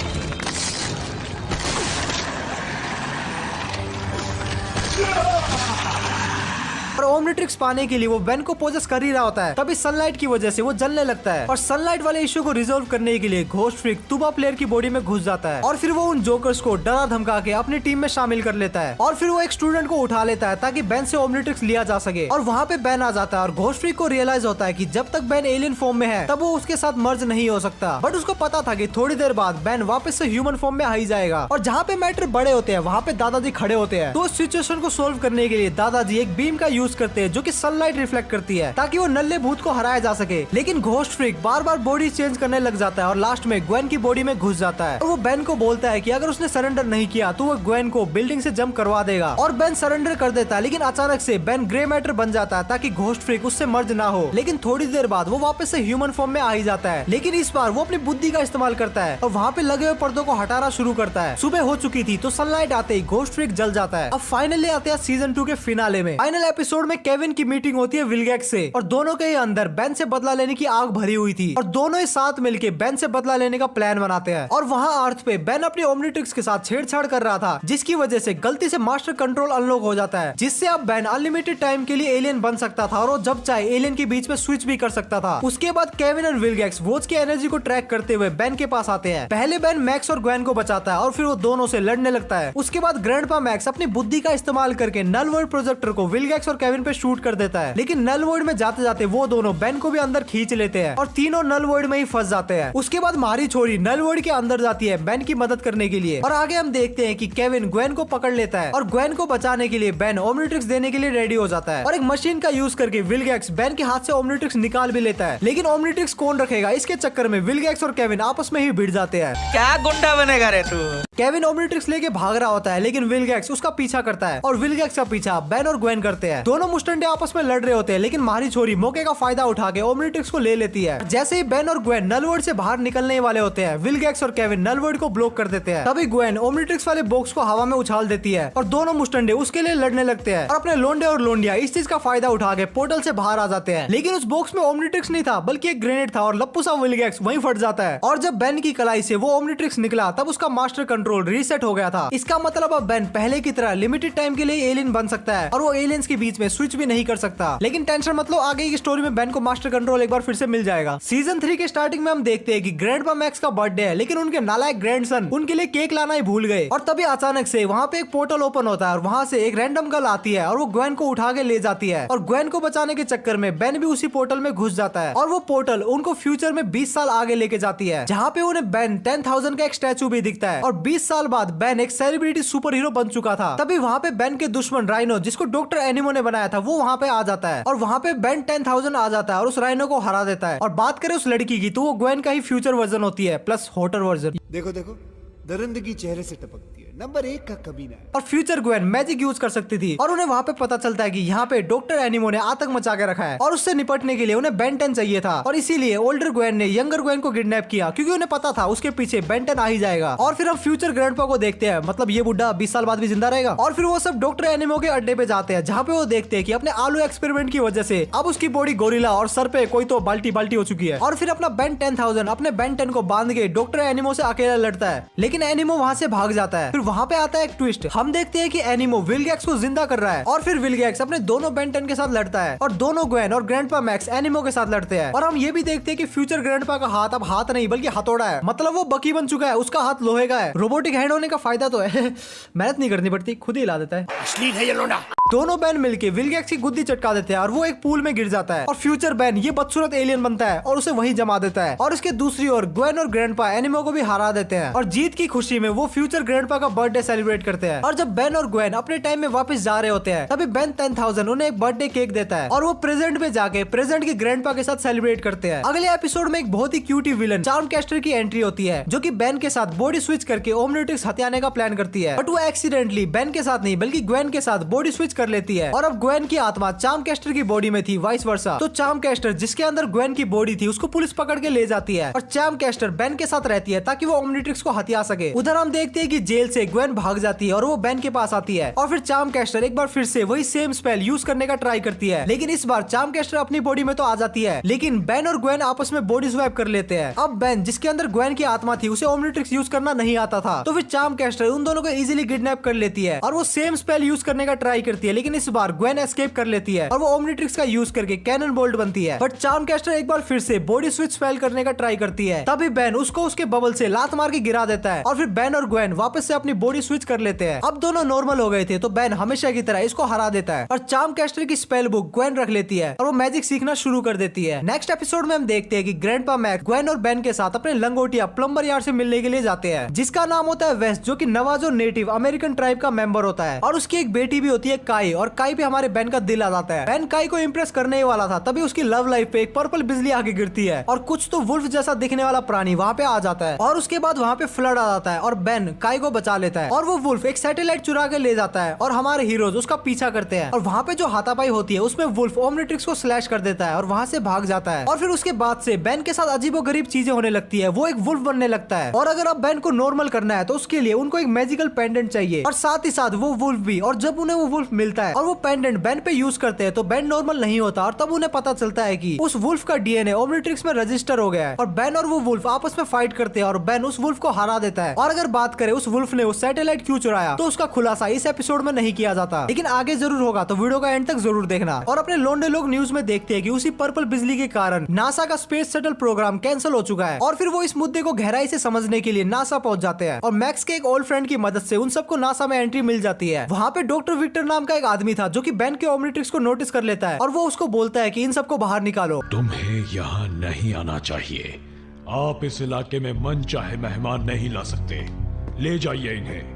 और ओमनिट्रिक्स पाने के लिए वो बेन को पोजेस कर ही रहा होता है, तभी सनलाइट की वजह से वो जलने लगता है और सनलाइट वाले इश्यू को रिजोल्व करने के लिए घोस्ट फ्रीक तुबा प्लेयर की बॉडी में घुस जाता है और फिर वो उन जोकर्स को डरा धमका के अपनी टीम में शामिल कर लेता है और फिर वो एक स्टूडेंट को उठा लेता है ताकि बेन से ओमनिट्रिक्स लिया जा सके। और वहाँ पे बेन आ जाता है और घोस्ट फ्रीक को रियलाइज होता है कि जब तक बेन एलियन फॉर्म में है तब वो उसके साथ मर्ज नहीं हो सकता, बट उसको पता था कि थोड़ी देर बाद बेन वापस से ह्यूमन फॉर्म में आ ही जाएगा। और जहाँ पे मैटर बड़े होते हैं वहाँ पे दादाजी खड़े होते हैं, तो उस सिचुएशन को सोल्व करने के लिए दादाजी एक बीम का यूज करते हैं जो कि सनलाइट रिफ्लेक्ट करती है ताकि वो नल्ले भूत को हराया जा सके। लेकिन घोस्ट फ्रीक बार बार बॉडी चेंज करने लग जाता है और लास्ट में ग्वेन की बॉडी में घुस जाता है और वो बेन को बोलता है कि अगर उसने सरेंडर नहीं किया तो वो ग्वेन को बिल्डिंग से जंप करवा देगा। और बेन सरेंडर कर देता है, लेकिन अचानक से बेन ग्रे मैटर बन जाता है ताकि घोस्ट फ्रीक उससे मर्ज ना हो। लेकिन थोड़ी देर बाद वो वापस से ह्यूमन फॉर्म में आ ही जाता है, लेकिन इस बार वो अपनी बुद्धि का इस्तेमाल करता है और वहाँ पे लगे हुए पर्दों को हटाना शुरू करता है। सुबह हो चुकी थी तो सनलाइट आते ही घोस्ट फ्रीक जल जाता है। अब फाइनली आते हैं सीजन 2 के फिनाले में। फाइनल एपिसोड में केविन की मीटिंग होती है विलगैक्स से और दोनों के ही अंदर बेन से बदला लेने की आग भरी हुई थी और दोनों ही साथ मिलके बेन से बदला लेने का प्लान बनाते हैं। और वहाँ अर्थ पे बेन अपनी ओमनिट्रिक्स के साथ छेड़छाड़ कर रहा था जिसकी वजह से गलती से मास्टर कंट्रोल अनलॉक हो जाता है, जिससे अब बेन अनलिमिटेड टाइम के लिए एलियन बन सकता था और वो जब चाहे एलियन के बीच में स्विच भी कर सकता था। उसके बाद केविन और विलगैक्स वोच की एनर्जी को ट्रैक करते हुए बेन के पास आते हैं। पहले बेन मैक्स और ग्वेन को बचाता है और फिर वो दोनों से लड़ने लगता है। उसके बाद ग्रैंडपा मैक्स अपनी बुद्धि का इस्तेमाल करके नल वर्ल्ड प्रोजेक्टर को विलगैक्स और केविन पे शूट कर देता है, लेकिन नल वर्ल्ड में जाते जाते वो दोनों बेन को भी अंदर खींच लेते हैं और तीनों नल वर्ल्ड में ही फंस जाते हैं। उसके बाद मारी छोरी नल वर्ल्ड के अंदर जाती है बेन की मदद करने के लिए और आगे हम देखते हैं कि केविन ग्वेन को पकड़ लेता है और ग्वेन को बचाने के लिए बेन ओमनिट्रिक्स देने के लिए रेडी हो जाता है और एक मशीन का यूज करके विलगैक्स बेन के हाथ से ओमनिट्रिक्स निकाल भी लेता है। लेकिन ओमनिट्रिक्स कौन रखेगा, इसके चक्कर में विलगैक्स और केविन आपस में ही भिड़ जाते हैं। क्या गुंडा बनेगा रे तू। केविन ओमनिट्रिक्स लेके भाग रहा होता है लेकिन विलगैक्स उसका पीछा करता है और विलगैक्स का पीछा बेन और ग्वेन करते हैं। दोनों मुस्टंडे आपस में लड़ रहे होते हैं लेकिन मारी छोरी मौके का फायदा उठा के ओमनिट्रिक्स को ले लेती है। जैसे ही बेन और ग्वेन नलवर्ड से बाहर निकलने वाले होते हैं विलगैक्स और केविन नलवर्ड को ब्लॉक कर देते हैं। तभी ग्वेन ओमनिट्रिक्स वाले बॉक्स को हवा में उछाल देती है और दोनों मुस्टंडे उसके लिए लड़ने लगते हैं और अपने लोंडे और लोंडिया इस चीज का फायदा उठा के पोर्टल से बाहर आ जाते हैं। लेकिन उस बॉक्स में ओमनिट्रिक्स नहीं था बल्कि एक ग्रेनेड था और लप्पू सा विलगैक्स वहीं फट जाता है और जब बेन की कलाई से वो ओमनिट्रिक्स निकला तब उसका मास्टर कंट्रोल रीसेट हो गया था। इसका मतलब अब बेन पहले की तरह लिमिटेड टाइम के लिए एलियन बन सकता है और वो एलियंस के बीच में स्विच भी नहीं कर सकता। लेकिन टेंशन मत लो, आगे की स्टोरी में बेन को मास्टर कंट्रोल एक बार फिर से मिल जाएगा। सीजन 3 के स्टार्टिंग में हम देखते हैं कि ग्रैंडपा मैक्स का बर्थडे है लेकिन उनके नालायक ग्रैंडसन उनके लिए केक लाना ही भूल गए और तभी अचानक से वहाँ पे एक पोर्टल ओपन होता है और वहाँ से एक रैंडम गर्ल आती है और वो ग्वेन को उठा के ले जाती है और ग्वेन को बचाने के चक्कर में बेन भी उसी पोर्टल में घुस जाता है और वो पोर्टल उनको फ्यूचर में 20 साल आगे लेके जाती है जहाँ पे उन्हें बेन 10,000 का एक स्टैचू भी दिखता है और 20 साल बाद बेन एक सेलिब्रिटी सुपर हीरो बन चुका था। तभी वहाँ पे बेन के दुश्मन राइनो जिसको डॉक्टर एनिमो ने बनाया था वो वहाँ पे आ जाता है और वहाँ पे बेन 10,000 आ जाता है और उस राइनो को हरा देता है। और बात करें उस लड़की की तो वो ग्वेन का ही फ्यूचर वर्जन होती है प्लस हॉटर वर्जन। देखो देखो दरिंदगी चेहरे से टपकती है, नंबर 1 का कमीना है। और फ्यूचर ग्वेन मैजिक यूज कर सकती थी और उन्हें वहाँ पे पता चलता है कि यहाँ पे डॉक्टर एनिमो ने आतंक मचा के रखा है और उससे निपटने के लिए उन्हें बेन 10 चाहिए था और इसीलिए ओल्डर ग्वेन ने यंगर ग्वेन को किडनैप किया क्योंकि उन्हें पता था उसके पीछे बेन 10 आ ही जाएगा। और फिर हम फ्यूचर ग्रैंडपा को देखते हैं, मतलब ये बुढ़ा 20 साल बाद भी जिंदा रहेगा। और फिर वो सब डॉक्टर एनिमो के अड्डे पे जाते हैं जहाँ पे वो देखते हैं कि अपने आलू एक्सपेरिमेंट की वजह से अब उसकी बॉडी गोरिल्ला और सर पे कोई तो बाल्टी बाल्टी हो चुकी है। और फिर अपना बेन 10,000 अपने बेन 10 को बांध के डॉक्टर एनिमो से अकेला लड़ता है लेकिन एनिमो वहाँ से भाग जाता है। फिर वहाँ पे आता है एक ट्विस्ट, हम देखते हैं कि एनिमो विलगैक्स को जिंदा कर रहा है और फिर विलगैक्स अपने दोनों बेन 10 के साथ लड़ता है और दोनों ग्वेन और ग्रैंडपा मैक्स एनिमो के साथ लड़ते हैं। और हम ये भी देखते हैं कि फ्यूचर ग्रैंडपा का हाथ अब हाथ नहीं बल्कि हथौड़ा है, मतलब वो बकी बन चुका है, उसका हाथ लोहे का है। रोबोटिक हैंड होने का फायदा तो है मेहनत नहीं करनी पड़ती, खुद ही हिला देता है। असली है ये लोना। दोनों बैन मिलके विलगैक्स की गुद्दी चटका देते हैं और वो एक पूल में गिर जाता है और फ्यूचर बैन ये बदसूरत एलियन बनता है और उसे वहीं जमा देता है। और उसके दूसरी ओर ग्वेन और ग्रैंडपा एनिमो को भी हरा देते हैं और जीत की खुशी में वो फ्यूचर ग्रैंडपा का बर्थडे सेलिब्रेट करते हैं। और जब बेन और ग्वेन अपने टाइम में वापस जा रहे होते हैं तभी बेन 10,000 उन्हें एक बर्थडे केक देता है और वो प्रेजेंट में जाके प्रेजेंट के ग्रैंडपा के साथ सेलिब्रेट करते हैं। अगले एपिसोड में एक बहुत ही क्यूटी विलन चार्मकैस्टर की एंट्री होती है जो कि बेन के साथ बॉडी स्विच करके ओमनिट्रिक्स हथियाने का प्लान करती है, बट वो एक्सीडेंटली बेन के साथ नहीं बल्कि ग्वेन के साथ बॉडी स्विच कर लेती है। और अब ग्वेन की आत्मा चार्मकैस्टर की बॉडी में थी, वाइस वर्सा। तो चार्मकैस्टर जिसके अंदर ग्वेन की बॉडी थी उसको पुलिस पकड़ के ले जाती है और चार्मकैस्टर बेन के साथ रहती है ताकि वो ओमनिट्रिक्स को हथिया सके। उधर हम देखते हैं कि जेल से से ग्वेन भाग जाती है और वो बेन के पास आती है और फिर चार्म कैस्टर एक बार फिर से वही सेम स्पेल यूज करने का ट्राई करती है, लेकिन इस बार चार्म कैस्टर अपनी बॉडी में तो आ जाती है, लेकिन बेन और ग्वेन आपस में बॉडी स्वैप कर लेते हैं। अब बेन जिसके अंदर ग्वेन की आत्मा थी उसे ओमनिट्रिक्स यूज करना नहीं आता था, तो फिर चार्म कैस्टर उन दोनों को इजीली किडनैप कर लेती है और वो सेम स्पेल यूज करने का ट्राई करती है, लेकिन इस बार ग्वेन एस्केप कर लेती है और वो ओमनिट्रिक्स का यूज करके कैनन बोल्ट बनती है। बट चार्म कैस्टर एक बार फिर से बॉडी स्विच स्पेल करने का ट्राई करती है, तभी बेन उसको उसके बबल से लात मार के गिरा देता है और फिर बेन और ग्वेन वापस से अपनी बॉडी स्विच कर लेते हैं। अब दोनों नॉर्मल हो गए थे, तो बेन हमेशा की तरह इसको हरा देता है और चार्म कैस्टर की स्पेल बुक ग्वेन रख लेती है और वो मैजिक सीखना शुरू कर देती है। नेक्स्ट एपिसोड में हम देखते हैं कि ग्रैंडपा मैक ग्वेन और बेन के साथ अपने लंगोटिया प्लम्बर यार्ड से मिलने के लिए जाते हैं, जिसका नाम होता है वेस्ट, जो कि नवाजो नेटिव अमेरिकन ट्राइब का मेंबर होता है और उसकी एक बेटी भी होती है काई, और काई पे हमारे बेन का दिल आ जाता है। बेन काई को इम्प्रेस करने ही वाला था, तभी उसकी लव लाइफ पे एक पर्पल बिजली आके गिरती है और कुछ तो वुल्फ जैसा दिखने वाला प्राणी वहाँ पे आ जाता है और उसके बाद वहाँ पे फ्लड आ जाता है और बेन काई को बचा लेता है और वो वुल्फ एक सैटेलाइट चुरा के ले जाता है और हमारे हीरोज उसका पीछा करते हैं और वहाँ पे जो हाथापाई होती है उसमें वुल्फ ओमनिट्रिक्स को स्लैश कर देता है और वहाँ से भाग जाता है और फिर उसके बाद से बेन के साथ अजीबोगरीब चीजें होने लगती है, वो एक वुल्फ बनने लगता है और अगर अब बेन को नॉर्मल करना है तो उसके लिए उनको एक मैजिकल पेंडेंट चाहिए और साथ ही साथ वो वुल्फ भी, और जब उन्हें वो वुल्फ मिलता है और वो पेंडेंट बेन पे यूज करते हैं तो बेन नॉर्मल नहीं होता और तब उन्हें पता चलता है कि उस वुल्फ का डीएनए ओमनिट्रिक्स में रजिस्टर हो गया है और बेन और वो वुल्फ आपस में फाइट करते हैं और बेन उस वुल्फ को हरा देता है। और अगर बात करें उस वुल्फ ने उस सैटेलाइट क्यों चुराया, तो उसका खुलासा इस एपिसोड में नहीं किया जाता, लेकिन आगे जरूर होगा, तो वीडियो का एंड तक जरूर देखना। और अपने लोंडे लोग न्यूज में देखते हैं कि उसी पर्पल बिजली के कारण नासा का स्पेस शटल प्रोग्राम कैंसिल हो चुका है और फिर वो इस मुद्दे को गहराई से समझने के लिए नासा पहुंच जाते हैं और मैक्स के एक ओल्ड फ्रेंड की मदद से उन सबको नासा में एंट्री मिल जाती है। वहाँ पे डॉक्टर विक्टर नाम का एक आदमी था जो कि बेन के ओमनिट्रिक्स को नोटिस कर लेता है और वो उसको बोलता है कि इन सबको बाहर निकालो। तुम्हें यहाँ नहीं आना चाहिए। आप इस इलाके में मन चाहे मेहमान नहीं ला सकते। ले जाइए इन्हें।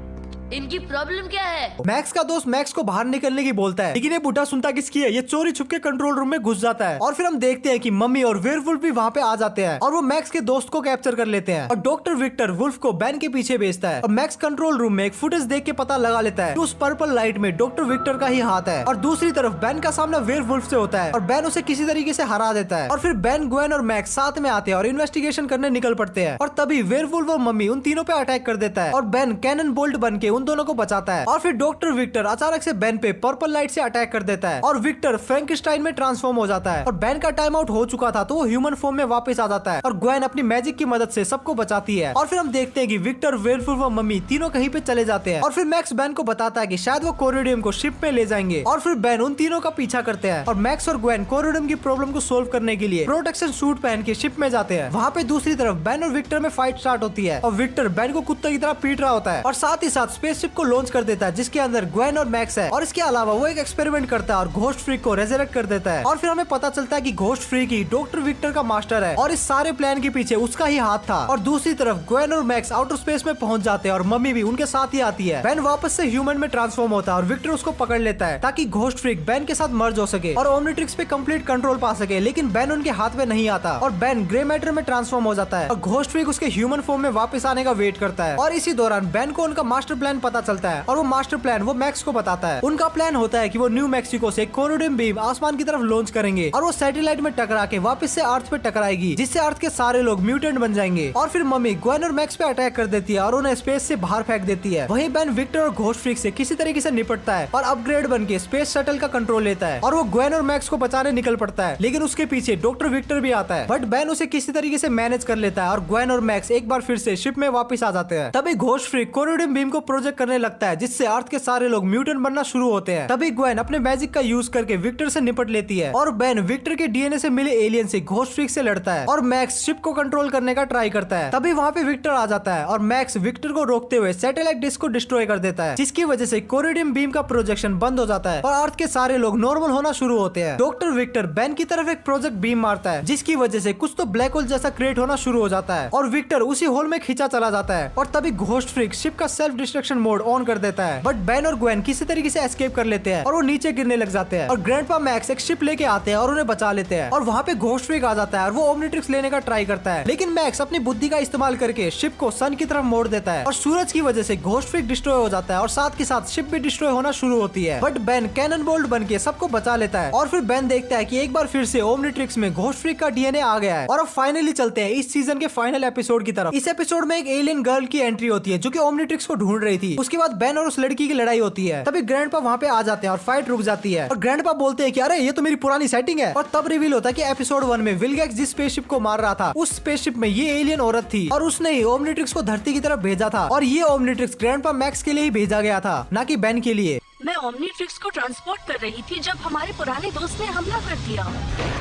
इनकी प्रॉब्लम क्या है? मैक्स का दोस्त मैक्स को बाहर निकलने की बोलता है, लेकिन ये बुढ़ा सुनता किसकी है, ये चोरी छुप के कंट्रोल रूम में घुस जाता है और फिर हम देखते हैं कि मम्मी और वेयरवुल्फ भी वहाँ पे आ जाते हैं और वो मैक्स के दोस्त को कैप्चर कर लेते हैं और डॉक्टर विक्टर वुल्फ को बेन के पीछे भेजता है और मैक्स कंट्रोल रूम में एक फुटेज देख के पता लगा लेता है कि उस पर्पल लाइट में डॉक्टर विक्टर का ही हाथ है और दूसरी तरफ बेन का सामना वेयरवुल्फ से होता है और बेन उसे किसी तरीके से हरा देता है और फिर बेन, ग्वेन और मैक्स साथ में आते हैं और इन्वेस्टिगेशन करने निकल पड़ते हैं और तभी वेयरवुल्फ और मम्मी उन तीनों पे अटैक कर देता है और बेन कैनन बोल्ट बन के उन दोनों को बचाता है और फिर डॉक्टर विक्टर अचानक से बेन पे पर्पल लाइट से अटैक कर देता है और विक्टर फ्रैंकेस्टाइन में ट्रांसफॉर्म हो जाता है और बेन का टाइम आउट हो चुका था तो वो ह्यूमन फॉर्म में वापस आ जाता है और ग्वेन अपनी मैजिक की मदद से सबको बचाती है और फिर हम देखते हैं कि विक्टर, वेयरवुल्फ और मम्मी तीनों कहीं पे चले जाते हैं और फिर मैक्स बेन को बताता है कि शायद वो कोरिडियम को शिप में ले जाएंगे और फिर बेन उन तीनों का पीछा करते हैं और मैक्स और ग्वेन कोरिडियम की प्रॉब्लम को सोल्व करने के लिए प्रोटेक्शन सूट पहन के शिप में जाते हैं। वहाँ पे दूसरी तरफ बेन और विक्टर में फाइट स्टार्ट होती है और विक्टर बेन को कुत्ते की तरह पीट रहा होता है और साथ ही साथ स्पेसशिप को लॉन्च कर देता है जिसके अंदर ग्वेन और मैक्स है और इसके अलावा वो एक एक्सपेरिमेंट करता है और घोस्ट फ्रीक को रेजरेक्ट कर देता है और फिर हमें पता चलता है कि घोस्ट फ्रीक ही डॉक्टर विक्टर का मास्टर है और इस सारे प्लान के पीछे उसका ही हाथ था। और दूसरी तरफ ग्वेन और मैक्स आउटर स्पेस में पहुंच जाते हैं और मम्मी भी उनके साथ ही आती है। बेन वापस से ह्यूमन में ट्रांसफॉर्म होता है और विक्टर उसको पकड़ लेता है ताकि घोस्ट फ्रीक बेन के साथ मर्ज हो सके और ओमनिट्रिक्स पे कंप्लीट कंट्रोल पा सके, लेकिन बेन उनके हाथ में नहीं आता और बेन ग्रे मैटर में ट्रांसफॉर्म हो जाता है और घोस्ट फ्रीक उसके ह्यूमन फॉर्म में वापस आने का वेट करता है और इसी दौरान बेन को उनका मास्टर प्लान पता चलता है और वो मास्टर प्लान वो मैक्स को बताता है। उनका प्लान होता है कि वो न्यू मैक्सिको से कोरिडियम बीम आसमान की तरफ लॉन्च करेंगे और वो सैटेलाइट में टकरा के वापस से अर्थ पे टकराएगी जिससे अर्थ के सारे लोग म्यूटेंट बन जाएंगे और फिर मम्मी ग्वेन और मैक्स पे अटैक कर देती है और उन्हें स्पेस से बाहर फेंक देती है। वहीं बेन विक्टर और घोस्ट फ्रीक से किसी तरीके से निपटता है और अपग्रेड बन के स्पेस शटल का कंट्रोल लेता है और वो ग्वेन और मैक्स को बचाने निकल पड़ता है, लेकिन उसके पीछे डॉक्टर विक्टर भी आता है बट बेन उसे किसी तरीके से मैनेज कर लेता है और ग्वेन और मैक्स एक बार फिर से शिप में वापस आ जाते हैं। तभी घोस्ट फ्रीक कोरिडियम बीम को प्रोजेक्ट करने लगता है जिससे अर्थ के सारे लोग म्यूटेंट बनना शुरू होते हैं। तभी ग्वेन अपने मैजिक का यूज करके विक्टर से निपट लेती है और बेन विक्टर के डीएनए से मिले एलियन से घोस्ट फ्रीक से लड़ता है और मैक्स शिप को कंट्रोल करने का ट्राई करता है। तभी वहाँ पे विक्टर आ जाता है और मैक्स विक्टर को रोकते हुए सैटेलाइट डिस्क को डिस्ट्रॉय कर देता है जिसकी वजह से कोरिडियम बीम का प्रोजेक्शन बंद हो जाता है और अर्थ के सारे लोग नॉर्मल होना शुरू होते हैं। डॉक्टर विक्टर बेन की तरफ एक प्रोजेक्ट बीम मारता है जिसकी वजह से कुछ तो ब्लैक होल जैसा क्रिएट होना शुरू हो जाता है और विक्टर उसी होल में खींचा चला जाता है और तभी घोस्ट फ्रीक शिप का सेल्फ डिस्ट्रक्शन मोड ऑन कर देता है बट बेन और ग्वेन किसी तरीके से एस्केप कर लेते हैं और वो नीचे गिरने लग जाते हैं और ग्रैंडपा मैक्स एक शिप लेके आते हैं और उन्हें बचा लेते हैं और वहाँ पे घोस्ट फ्रीक आ जाता है और वो ओमनिट्रिक्स लेने का ट्राई करता है, लेकिन मैक्स अपनी बुद्धि का इस्तेमाल करके शिप को सन की तरफ मोड़ देता है और सूरज की वजह से घोस्ट फ्रीक डिस्ट्रॉय हो जाता है और साथ के साथ शिप भी डिस्ट्रॉय होना शुरू होती है बट बेन कैनन बोल्ट बन के सबको बचा लेता है और फिर बेन देखता है कि एक बार फिर से ओमनिट्रिक्स में घोस्ट फ्रीक का डीएनए आ गया है। और अब फाइनली चलते हैं इस सीजन के फाइनल एपिसोड की तरफ। इस एपिसोड में एक एलियन गर्ल की एंट्री होती है जो कि ओमनिट्रिक्स को ढूंढ रही थी। उसके बाद बेन और उस लड़की की लड़ाई होती है। तभी ग्रैंडपा वहाँ पे आ जाते हैं और फाइट रुक जाती है और ग्रैंडपा बोलते हैं कि अरे ये तो मेरी पुरानी सेटिंग है। और तब रिवील होता है कि एपिसोड 1 में विलगैक्स जिस स्पेसशिप को मार रहा था उस स्पेसशिप में ये एलियन औरत थी और उसने ही ओमनिट्रिक्स को धरती की तरफ भेजा था और ये ओमनिट्रिक्स ग्रैंडपा मैक्स के लिए ही भेजा गया था, ना कि बेन के लिए। मैं ओमनीट्रिक्स को ट्रांसपोर्ट कर रही थी जब हमारे पुराने दोस्त ने हमला कर दिया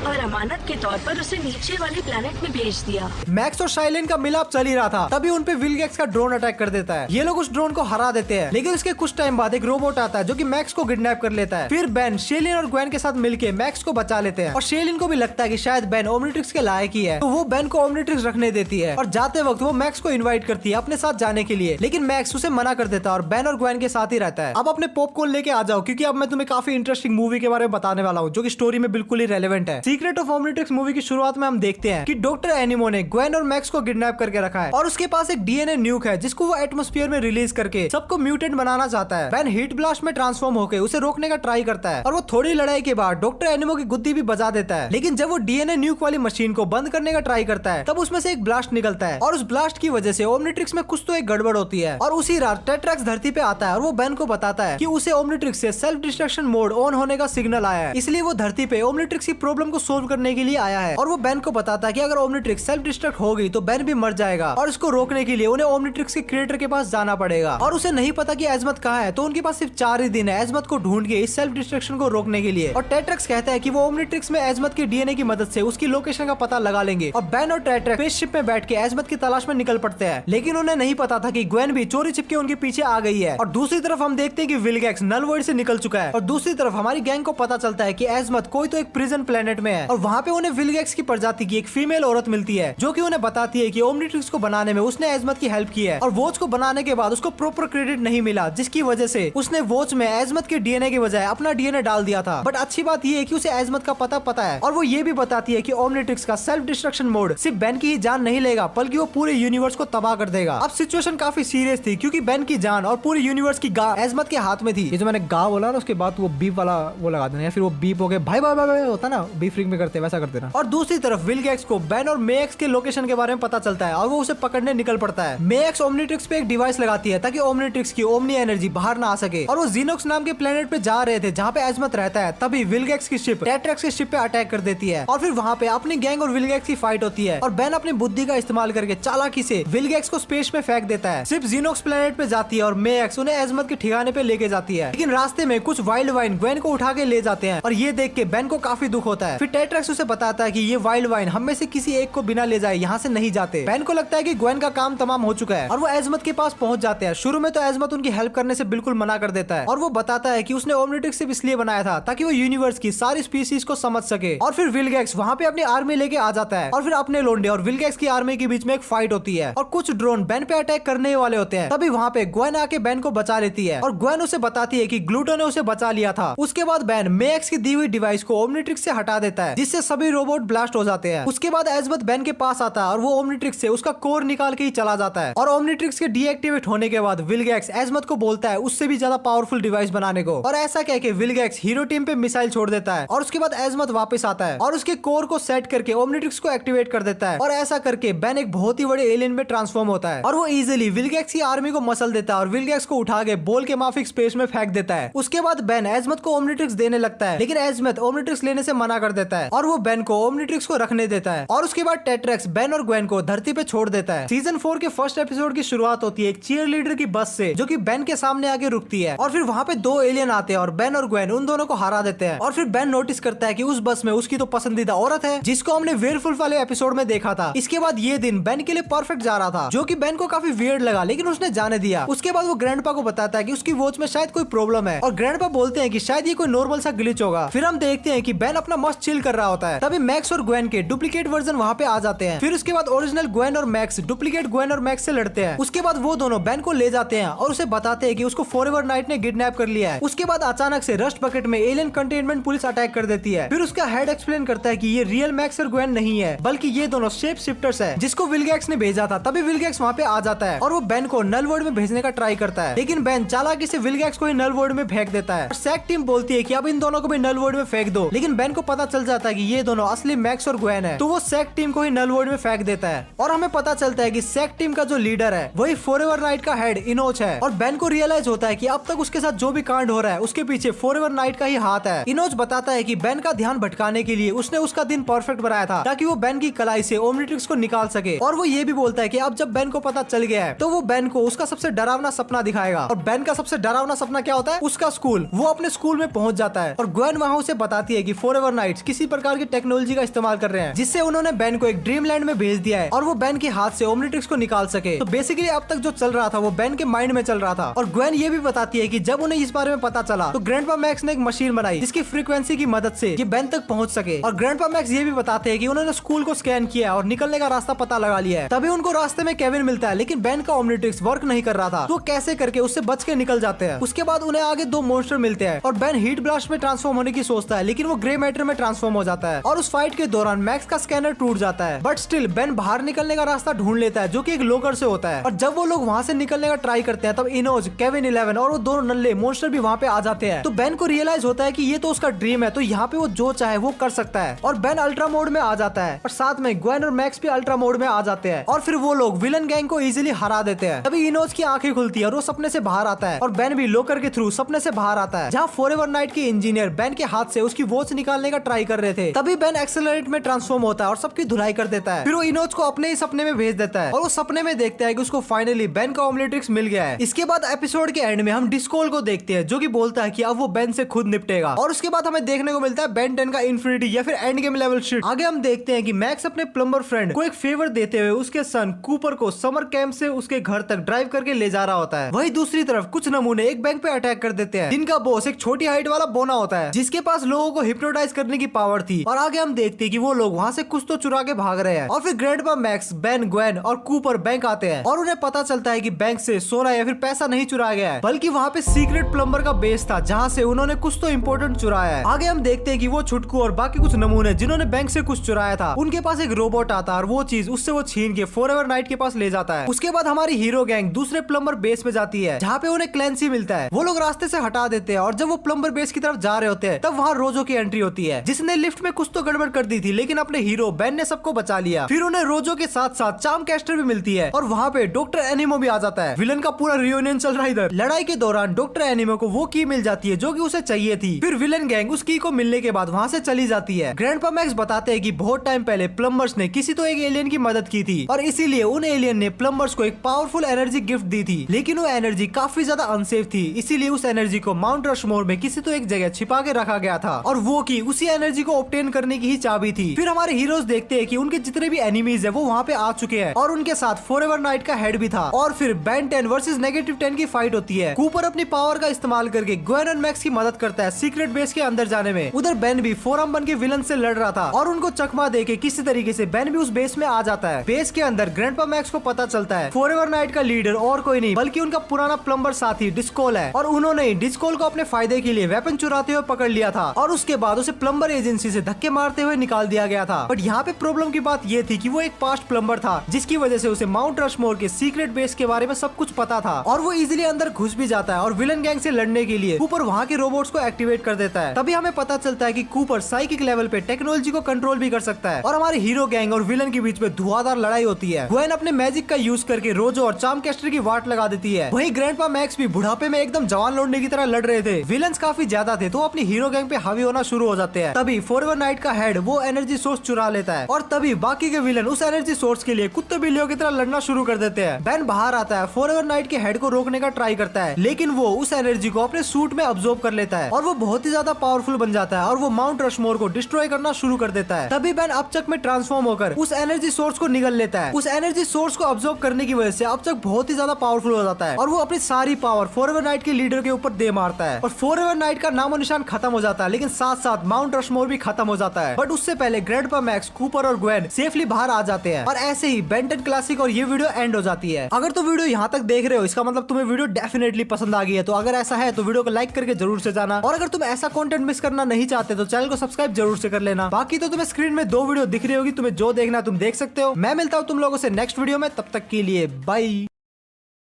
और अमानत के तौर पर उसे नीचे वाले प्लेनेट में भेज दिया। मैक्स और शाइलेन का मिलाप चल ही रहा था, तभी उन पे विलगैक्स का ड्रोन अटैक कर देता है। ये लोग उस ड्रोन को हरा देते हैं, लेकिन उसके कुछ टाइम बाद एक रोबोट आता है जो कि मैक्स को किडनैप कर लेता है। फिर बेन शेलिन और ग्वेन के साथ मिलके मैक्स को बचा लेते हैं और शेलिन को भी लगता है कि शायद बेन ओमनिट्रिक्स के लायक ही है, तो वो बेन को ओमनिट्रिक्स रखने देती है और जाते वक्त वो मैक्स को इन्वाइट करती है अपने साथ जाने के लिए, लेकिन मैक्स उसे मना कर देता है और बेन और ग्वेन के साथ ही रहता है। अब अपने पॉपकॉर्न लेके आ जाओ, क्योंकि अब मैं तुम्हें काफी इंटरेस्टिंग मूवी के बारे में बताने वाला हूँ जो कि स्टोरी में बिल्कुल ही रेलेवेंट है। सीक्रेट ऑफ ओमनिट्रिक्स मूवी की शुरुआत में हम देखते हैं कि डॉक्टर एनिमो ने ग्वेन और मैक्स को किडनैप करके रखा है और उसके पास एक डीएनए न्यूक है जिसको वो एटमॉस्फेयर में रिलीज करके सबको म्यूटेंट बनाना चाहता है। बेन हीट ब्लास्ट में ट्रांसफॉर्म होकर उसे रोकने का ट्राई करता है और वो थोड़ी लड़ाई के बाद डॉक्टर एनिमो की गुद्दी भी बजा देता है, लेकिन जब वो डीएनए न्यूक वाली मशीन को बंद करने का ट्राई करता है तब उसमें से एक ब्लास्ट निकलता है और उस ब्लास्ट की वजह से ओमनिट्रिक्स में कुछ तो एक गड़बड़ होती है और उसी रात टेट्रैक्स धरती पे आता है और वो बेन को बताता है कि उसे ओमनिट्रिक्स से सेल्फ डिस्ट्रक्शन मोड ऑन होने का सिग्नल आया है, इसलिए वो धरती पे ओमनिट्रिक्स की प्रॉब्लम को सोल्व करने के लिए आया है। और वो बेन को बताता है कि अगर ओमनिट्रिक्स सेल्फ डिस्ट्रक्ट हो गई तो बेन भी मर जाएगा और इसको रोकने के लिए उन्हें ओमनिट्रिक्स के क्रिएटर के पास जाना पड़ेगा और उसे नहीं पता कि एजमत कहाँ है, तो उनके पास सिर्फ 4 ही दिन है एजमत को ढूंढ के इस सेल्फ डिस्ट्रक्शन को रोकने के लिए। और टेट्रैक्स कहता है कि वो ओमनिट्रिक्स में एजमत के डीएनए की मदद से उसकी लोकेशन का पता लगा लेंगे और बेन और टेट्रैक्स स्पेसशिप में बैठ के एजमत की तलाश में निकल पड़ते हैं, लेकिन उन्हें नहीं पता था कि ग्वेन भी चोरी छिपके उनके पीछे आ गई है। और दूसरी तरफ हम देखते हैं कि विलगैक्स नल वर्ल्ड से निकल चुका है और दूसरी तरफ हमारी गैंग को पता चलता है कि एजमत कोई तो एक प्रिजन प्लेनेट में है और वहाँ पे उन्हें विलगैक्स की प्रजाति की एक फीमेल औरत मिलती है जो कि उन्हें बताती है कि ओमनिट्रिक्स को बनाने में उसने एजमत की हेल्प की है और वॉच को बनाने के बाद उसको प्रॉपर क्रेडिट नहीं मिला, जिसकी वजह से उसने वॉच में एजमत के डीएनए की बजाय अपना डीएनए डाल दिया था। बट अच्छी बात ये है कि उसे एजमत का पता है और वो ये भी बताती है कि ओमनिट्रिक्स का सेल्फ डिस्ट्रक्शन मोड सिर्फ बेन की ही जान नहीं लेगा बल्कि वो पूरे यूनिवर्स को तबाह कर देगा। अब सिचुएशन काफी सीरियस थी क्योंकि बेन की जान और पूरे यूनिवर्स की गा एजमत के हाथ में थी। ये जो मैंने गा बोला ना उसके बाद वो बीप वाला वो लगा देना या फिर वो बीप हो गया भाई भाई भाई होता ना बीफ रिंग में करते वैसा करते ना। और दूसरी तरफ विलगैक्स को बेन और मेक्स के लोकेशन के बारे में पता चलता है और वो उसे पकड़ने निकल पड़ता है। मेक्स ओमनिट्रिक्स पे एक डिवाइस लगाती है ताकि ओमनिट्रिक्स की ओमनी एनर्जी बाहर ना आ सके और वो जीनोक्स नाम के प्लेनेट पे जा रहे थे जहाँ पे एजमत रहता है। तभी विलगैक्स की शिप टेट्रैक्स की शिप पे अटैक कर देती है और फिर वहाँ पे अपनी गैंग और विलगैक्स की फाइट होती है और बेन अपनी बुद्धि का इस्तेमाल करके चालाकी से विलगैक्स को स्पेस में फेंक देता है। शिप जीनोक्स प्लेनेट पे जाती है और मेक्स उन्हें एजमत के ठिकाने पे लेके जाती है, लेकिन रास्ते में कुछ वाइल्ड वाइन ग्वेन को उठा के ले जाते हैं और ये देख के बेन को काफी दुख होता है। फिर टेट्रैक्स उसे बताता है कि ये वाइल्ड वाइन हम में से किसी एक को बिना ले जाए यहाँ से नहीं जाते। बेन को लगता है कि ग्वेन का काम तमाम हो चुका है और वो एजमत के पास पहुंच जाते हैं। शुरू में तो एजमत उनकी हेल्प करने से बिल्कुल मना कर देता है और वो बताता है कि उसने ओमनिट्रिक्स सिर्फ इसलिए बनाया था ताकि वो यूनिवर्स की सारी स्पीसीज को समझ सके। और फिर विलगैक्स वहाँ पे अपनी आर्मी लेके आ जाता है और फिर अपने लोंडे और विलगैक्स की आर्मी के बीच में एक फाइट होती है और कुछ ड्रोन बेन पे अटैक करने वाले होते हैं। तभी वहाँ पे ग्वेन आके बेन को बचा लेती है और ग्वेन उसे बताती है कि ग्लूटो ने उसे बचा लिया था। उसके बाद बेन मेक्स की दी हुई डिवाइस को ओमनिट्रिक्स से हटा देता है जिससे सभी रोबोट ब्लास्ट हो जाते हैं। उसके बाद एजमत बेन के पास आता है और वो ओमनिट्रिक्स से उसका कोर निकाल के ही चला जाता है और ओमनिट्रिक्स के डीएक्टिवेट होने के बाद विलगैक्स एजमत को बोलता है उससे भी ज्यादा पावरफुल डिवाइस बनाने को और ऐसा कह के विलगैक्स हीरो टीम पे मिसाइल छोड़ देता है और उसके बाद एजमत वापस आता है और उसके कोर को सेट करके ओमनिट्रिक्स को एक्टिवेट कर देता है और ऐसा करके बेन एक बहुत ही बड़े एलियन में ट्रांसफॉर्म होता है और वो इजीली विलगैक्स की आर्मी को मसल देता है और विलगैक्स को उठा के बोल के माफिक स्पेस में फेंक देता है। उसके बाद बेन एजमत को ओमनिट्रिक्स देने लगता है, लेकिन एजमत ओमनिट्रिक्स लेने से मना कर देता है और वो बेन को ओमनिट्रिक्स को रखने देता है और उसके बाद टेट्रैक्स बेन और ग्वेन को धरती पे छोड़ देता है। सीजन 4 के फर्स्ट एपिसोड की शुरुआत होती है एक चीयर लीडर की बस से जो कि बेन के सामने आके रुकती है और फिर वहाँ पे 2 एलियन आते हैं और बेन और ग्वेन उन दोनों को हरा देते हैं और फिर बेन नोटिस करता है कि उस बस में उसकी तो पसंदीदा औरत है जिसको हमने वेयरवुल्फ वाले एपिसोड में देखा था। इसके बाद ये दिन बेन के लिए परफेक्ट जा रहा था जो कि बेन को काफी वियर्ड लगा, लेकिन उसने जाने दिया। उसके बाद वो ग्रैंडपा को बताता है कि उसकी वॉच में शायद कोई प्रॉब्लम है और ग्रैंडपा बोलते हैं कि शायद ये कोई नॉर्मल सा ग्लिच होगा। फिर हम देखते हैं कि बेन अपना मस्त चिल कर रहा होता है। तभी मैक्स और ग्वेन के डुप्लीकेट वर्जन वहाँ पे आ जाते हैं। फिर उसके बाद ओरिजिनल ग्वेन और मैक्स डुप्लीकेट ग्वेन और मैक्स से लड़ते हैं। उसके बाद वो दोनों बेन को ले जाते हैं और उसे बताते हैं कि उसको फॉरएवर नाइट ने किडनैप कर लिया है। उसके बाद अचानक से रस्ट बकेट में एलियन कंटेनमेंट पुलिस अटैक कर देती है। फिर उसका हेड एक्सप्लेन करता है कि ये रियल मैक्स और ग्वेन नहीं है बल्कि ये दोनों शेप शिफ्टर्स है जिसको विलगैक्स ने भेजा था। तभी विलगैक्स वहाँ पे आ जाता है और वो बेन को नल वर्ल्ड में भेजने का ट्राई करता है, लेकिन बेन चालाकी से विलगैक्स को ही नल वर्ल्ड में फेंक देता है। सैक टीम बोलती है कि अब इन दोनों को भी नल वर्ल्ड में फेंक दो, लेकिन बेन को पता चल जाता है कि ये दोनों असली मैक्स और ग्वेन है, तो वो सैक टीम को ही नल वर्ल्ड में फेंक देता है। और हमें पता चलता है कि सैक टीम का जो लीडर है वही फॉरएवर नाइट का हेड इनोच है। और बेन को रियलाइज होता है कि अब तक उसके साथ जो भी कांड हो रहा है उसके पीछे फॉरएवर नाइट का ही हाथ है। इनोच बताता है कि बेन का ध्यान भटकाने के लिए उसने उसका दिन परफेक्ट बनाया था ताकि वो बेन की कलाई से ओमनिट्रिक्स को निकाल सके। और वो ये भी बोलता है कि अब जब बेन को पता चल गया है तो वो बेन को उसका सबसे डरावना सपना दिखाएगा। और बेन का सबसे डरावना सपना क्या होता है? उसका स्कूल। वो अपने स्कूल में पहुंच जाता है और ग्वेन वहां उसे बताती है कि फॉरएवर नाइट्स किसी प्रकार की टेक्नोलॉजी का इस्तेमाल कर रहे हैं जिससे उन्होंने बेन को एक ड्रीम लैंड में भेज दिया है और वो बेन के हाथ से ओमनिट्रिक्स को निकाल सके। तो बेसिकली अब तक जो चल रहा था वो बेन के माइंड में चल रहा था। और ग्वेन ये भी बताती है कि जब उन्हें इस बारे में पता चला तो ग्रैंडपा मैक्स ने एक मशीन बनाई जिसकी फ्रीक्वेंसी की मदद से ये बेन तक पहुंच सके। और ग्रैंडपा मैक्स ये भी बताते हैं कि उन्होंने स्कूल को स्कैन किया और निकलने का रास्ता पता लगा लिया है। तभी उनको रास्ते में केविन मिलता है, लेकिन बेन का ओमनिट्रिक्स वर्क नहीं कर रहा था, तो कैसे करके उससे बच के निकल जाते हैं। उसके बाद उन्हें आगे दो मॉन्स्टर मिलते हैं और बेन हीट ब्लास्ट में ट्रांसफॉर्म होने की सोचता है, लेकिन वो ग्रे मैटर में ट्रांसफॉर्म हो जाता है। और उस फाइट के दौरान मैक्स का स्कैनर टूट जाता है, बट स्टिल बेन बाहर निकलने का रास्ता ढूंढ लेता है जो कि एक लोकर से होता है। और जब वो लोग वहां से निकलने का ट्राई करते हैं तब इनोज, केविन 11 और वो दोनों नल्ले मॉन्स्टर भी वहां पे आ जाते हैं। तो बेन को रियलाइज होता है कि ये तो उसका ड्रीम है, तो यहाँ पे वो जो चाहे वो कर सकता है। और बेन अल्ट्रा मोड में आ जाता है और साथ में ग्वेन और मैक्स भी अल्ट्रा मोड में आ जाते हैं और फिर वो लोग विलन गैंग को इजीली हरा देते हैं। तभी इनोज की आंखें खुलती है और वो सपने से बाहर आता है और बेन भी लोकर के थ्रू सपने से बाहर आता है, जहाँ फॉरएवर नाइट के इंजीनियर बेन के हाथ से उसकी वॉच निकालने का ट्राई कर रहे थे। तभी बेन एक्सेलरेट में ट्रांसफॉर्म होता है और सबकी धुलाई कर देता है। फिर वो इनोज को अपने ही सपने में भेज देता है और वो सपने में देखता है कि उसको फाइनली बेन का ओमनिट्रिक्स मिल गया है। इसके बाद एपिसोड के एंड में हम डिस्कोल को देखते हैं जो कि बोलता है कि अब वो बेन से खुद निपटेगा। और उसके बाद हमें देखने को मिलता है बेन 10 का इन्फिनिटी या फिर एंड गेम लेवल शिट। आगे हम देखते हैं कि मैक्स अपने प्लम्बर फ्रेंड को एक फेवर देते हुए उसके सन कूपर को समर कैंप से उसके घर तक ड्राइव करके ले जा रहा होता है। वही दूसरी तरफ कुछ नमूने एक बैंक पे अटैक कर देते हैं जिनका बॉस एक छोटी हाइट वाला बोना होता है जिसके पास लोगों को हिप्नोटाइज करने की पावर थी। और आगे हम देखते हैं कि वो लोग वहाँ से कुछ तो चुरा के भाग रहे हैं। और फिर ग्रैंडपा मैक्स, बेन, ग्वेन और कूपर बैंक आते हैं और उन्हें पता चलता है कि बैंक से सोना या फिर पैसा नहीं चुराया गया है, बल्कि वहाँ पे सीक्रेट प्लम्बर का बेस था जहाँ से उन्होंने कुछ तो इम्पोर्टेंट चुराया है। आगे हम देखते हैं कि वो छुटकू और बाकी कुछ नमूने जिन्होंने बैंक से कुछ चुराया था उनके पास एक रोबोट आता है और वो चीज उससे वो छीन के फॉरएवर नाइट के पास ले जाता है। उसके बाद हमारी हीरो गैंग दूसरे प्लम्बर बेस में जाती है जहाँ पे उन्हें क्लैंसी मिलता है। वो लोग रास्ते से हटा देते हैं और जब वो प्लम्बर बेस की तरफ जा रहे होते हैं तब वहाँ रोजो की एंट्री होती है जिसने लिफ्ट में कुछ तो गड़बड़ कर दी थी, लेकिन अपने हीरो बेन ने सबको बचा लिया। फिर उन्हें रोजो के साथ साथ चार्म कैस्टर भी मिलती है और वहाँ पे डॉक्टर एनिमो भी आ जाता है। विलन का पूरा रियूनियन चल रहा है इधर। लड़ाई के दौरान डॉक्टर एनिमो को वो की मिल जाती है जो कि उसे चाहिए थी। फिर विलन गैंग उस की को मिलने के बाद वहाँ से चली जाती है। ग्रैंडपा मैक्स बताते हैं कि बहुत टाइम पहले प्लम्बर्स ने किसी तो एक एलियन की मदद की थी और इसीलिए उन एलियन ने प्लम्बर्स को एक पावरफुल एनर्जी गिफ्ट दी थी, लेकिन वो एनर्जी काफी ज्यादा अनसेफ थी, इसीलिए उस एनर्जी को माउंट रशमोर में किसी तो एक जगह छिपा के रखा गया था और वो की उसी एनर्जी को ऑब्टेन करने की ही चाबी थी। फिर हमारे हीरोज देखते हैं कि उनके जितने भी एनिमीज है वो वहाँ पे आ चुके हैं और उनके साथ फॉरएवर नाइट का हेड भी था। और फिर बेन 10 वर्सेस नेगेटिव 10 की फाइट होती है। कूपर अपनी पावर का इस्तेमाल करके ग्वेन और मैक्स की मदद करता है सीक्रेट बेस के अंदर जाने में। उधर बेन भी फोरम बन के विलन से लड़ रहा था और उनको चकमा देके किसी तरीके से बेन भी उस बेस में आ जाता है। बेस के अंदर ग्रैंडपा मैक्स को पता चलता है फॉरएवर नाइट का लीडर और कोई नहीं बल्कि उनका पुराना प्लम्बर साथी डिस्कोल है और उन्होंने डिस्कोल को अपने फायदे के लिए वेपन चुराते हुए पकड़ लिया था और उसके बाद उसे प्लम्बर एजेंसी से धक्के मारते हुए निकाल दिया गया था। बट यहाँ पे प्रॉब्लम की बात ये थी कि वो एक पास्ट प्लम्बर था जिसकी वजह से उसे माउंट रशमोर के सीक्रेट बेस के बारे में सब कुछ पता था और वो इजीली अंदर घुस भी जाता है और विलन गैंग से लड़ने के लिए कूपर वहाँ के रोबोट्स को एक्टिवेट कर देता है। तभी हमें पता चलता है कि कूपर साइकिक लेवल पे टेक्नोलॉजी को कंट्रोल भी कर सकता है और हमारे हीरो गैंग और विलन के बीच में धुआंधार लड़ाई होती है। ग्वेन अपने मैजिक का यूज करके रोजो और चार्म कैस्टर की वाट लगा देती है। वहीं ग्रैंडपा मैक्स भी बुढ़ापे में एकदम जवान लौंडे की तरह लड़ रहे थे। विलन्स काफी ज्यादा थे तो अपनी हीरो गैंग पे हावी होना शुरू हो जाते हैं। तभी फॉरएवर नाइट का हेड वो एनर्जी सोर्स चुरा लेता है और तभी बाकी के विलन उस एनर्जी सोर्स के लिए कुत्ते बिल्लियों की तरह लड़ना शुरू कर देते हैं। बेन बाहर आता है, फॉरएवर नाइट के हेड को रोकने का ट्राई करता है, लेकिन वो उस एनर्जी को अपने सूट में अब्सॉर्ब कर लेता है और वो बहुत ही ज्यादा पावरफुल बन जाता है और वो माउंट रशमोर को डिस्ट्रॉय करना शुरू कर देता है। तभी बेन अपचक में ट्रांसफॉर्म होकर उस एनर्जी सोर्स को निगल लेता है। उस एनर्जी सोर्स को अब्सॉर्ब करने की वजह से अपचक बहुत ही ज्यादा पावरफुल हो जाता है और वो अपनी सारी पावर फॉरएवर नाइट के लीडर के ऊपर दे मारता है और फॉरएवर नाइट का नामो निशान खत्म हो जाता है, लेकिन साथ साथ माउंट रशमोर भी खत्म हो जाता है। बट उससे पहले ग्रैंडपा मैक्स, कूपर और ग्वेन सेफली बाहर आ जाते हैं और ऐसे ही बेन 10 क्लासिक और ये वीडियो एंड हो जाती है। अगर तो वीडियो यहाँ तक देख रहे हो इसका मतलब तुम्हें वीडियो डेफिनेटली पसंद आ गई है, तो अगर ऐसा है तो वीडियो को लाइक करके जरूर से जाना और अगर तुम ऐसा कंटेंट मिस करना नहीं चाहते तो चैनल को सब्सक्राइब जरूर से कर लेना। बाकी तो तुम्हें स्क्रीन में 2 वीडियो दिख रही होगी, तुम्हें जो देखना तुम देख सकते हो। मैं मिलता हूँ तुम लोगों से नेक्स्ट वीडियो में, तब तक के लिए बाय।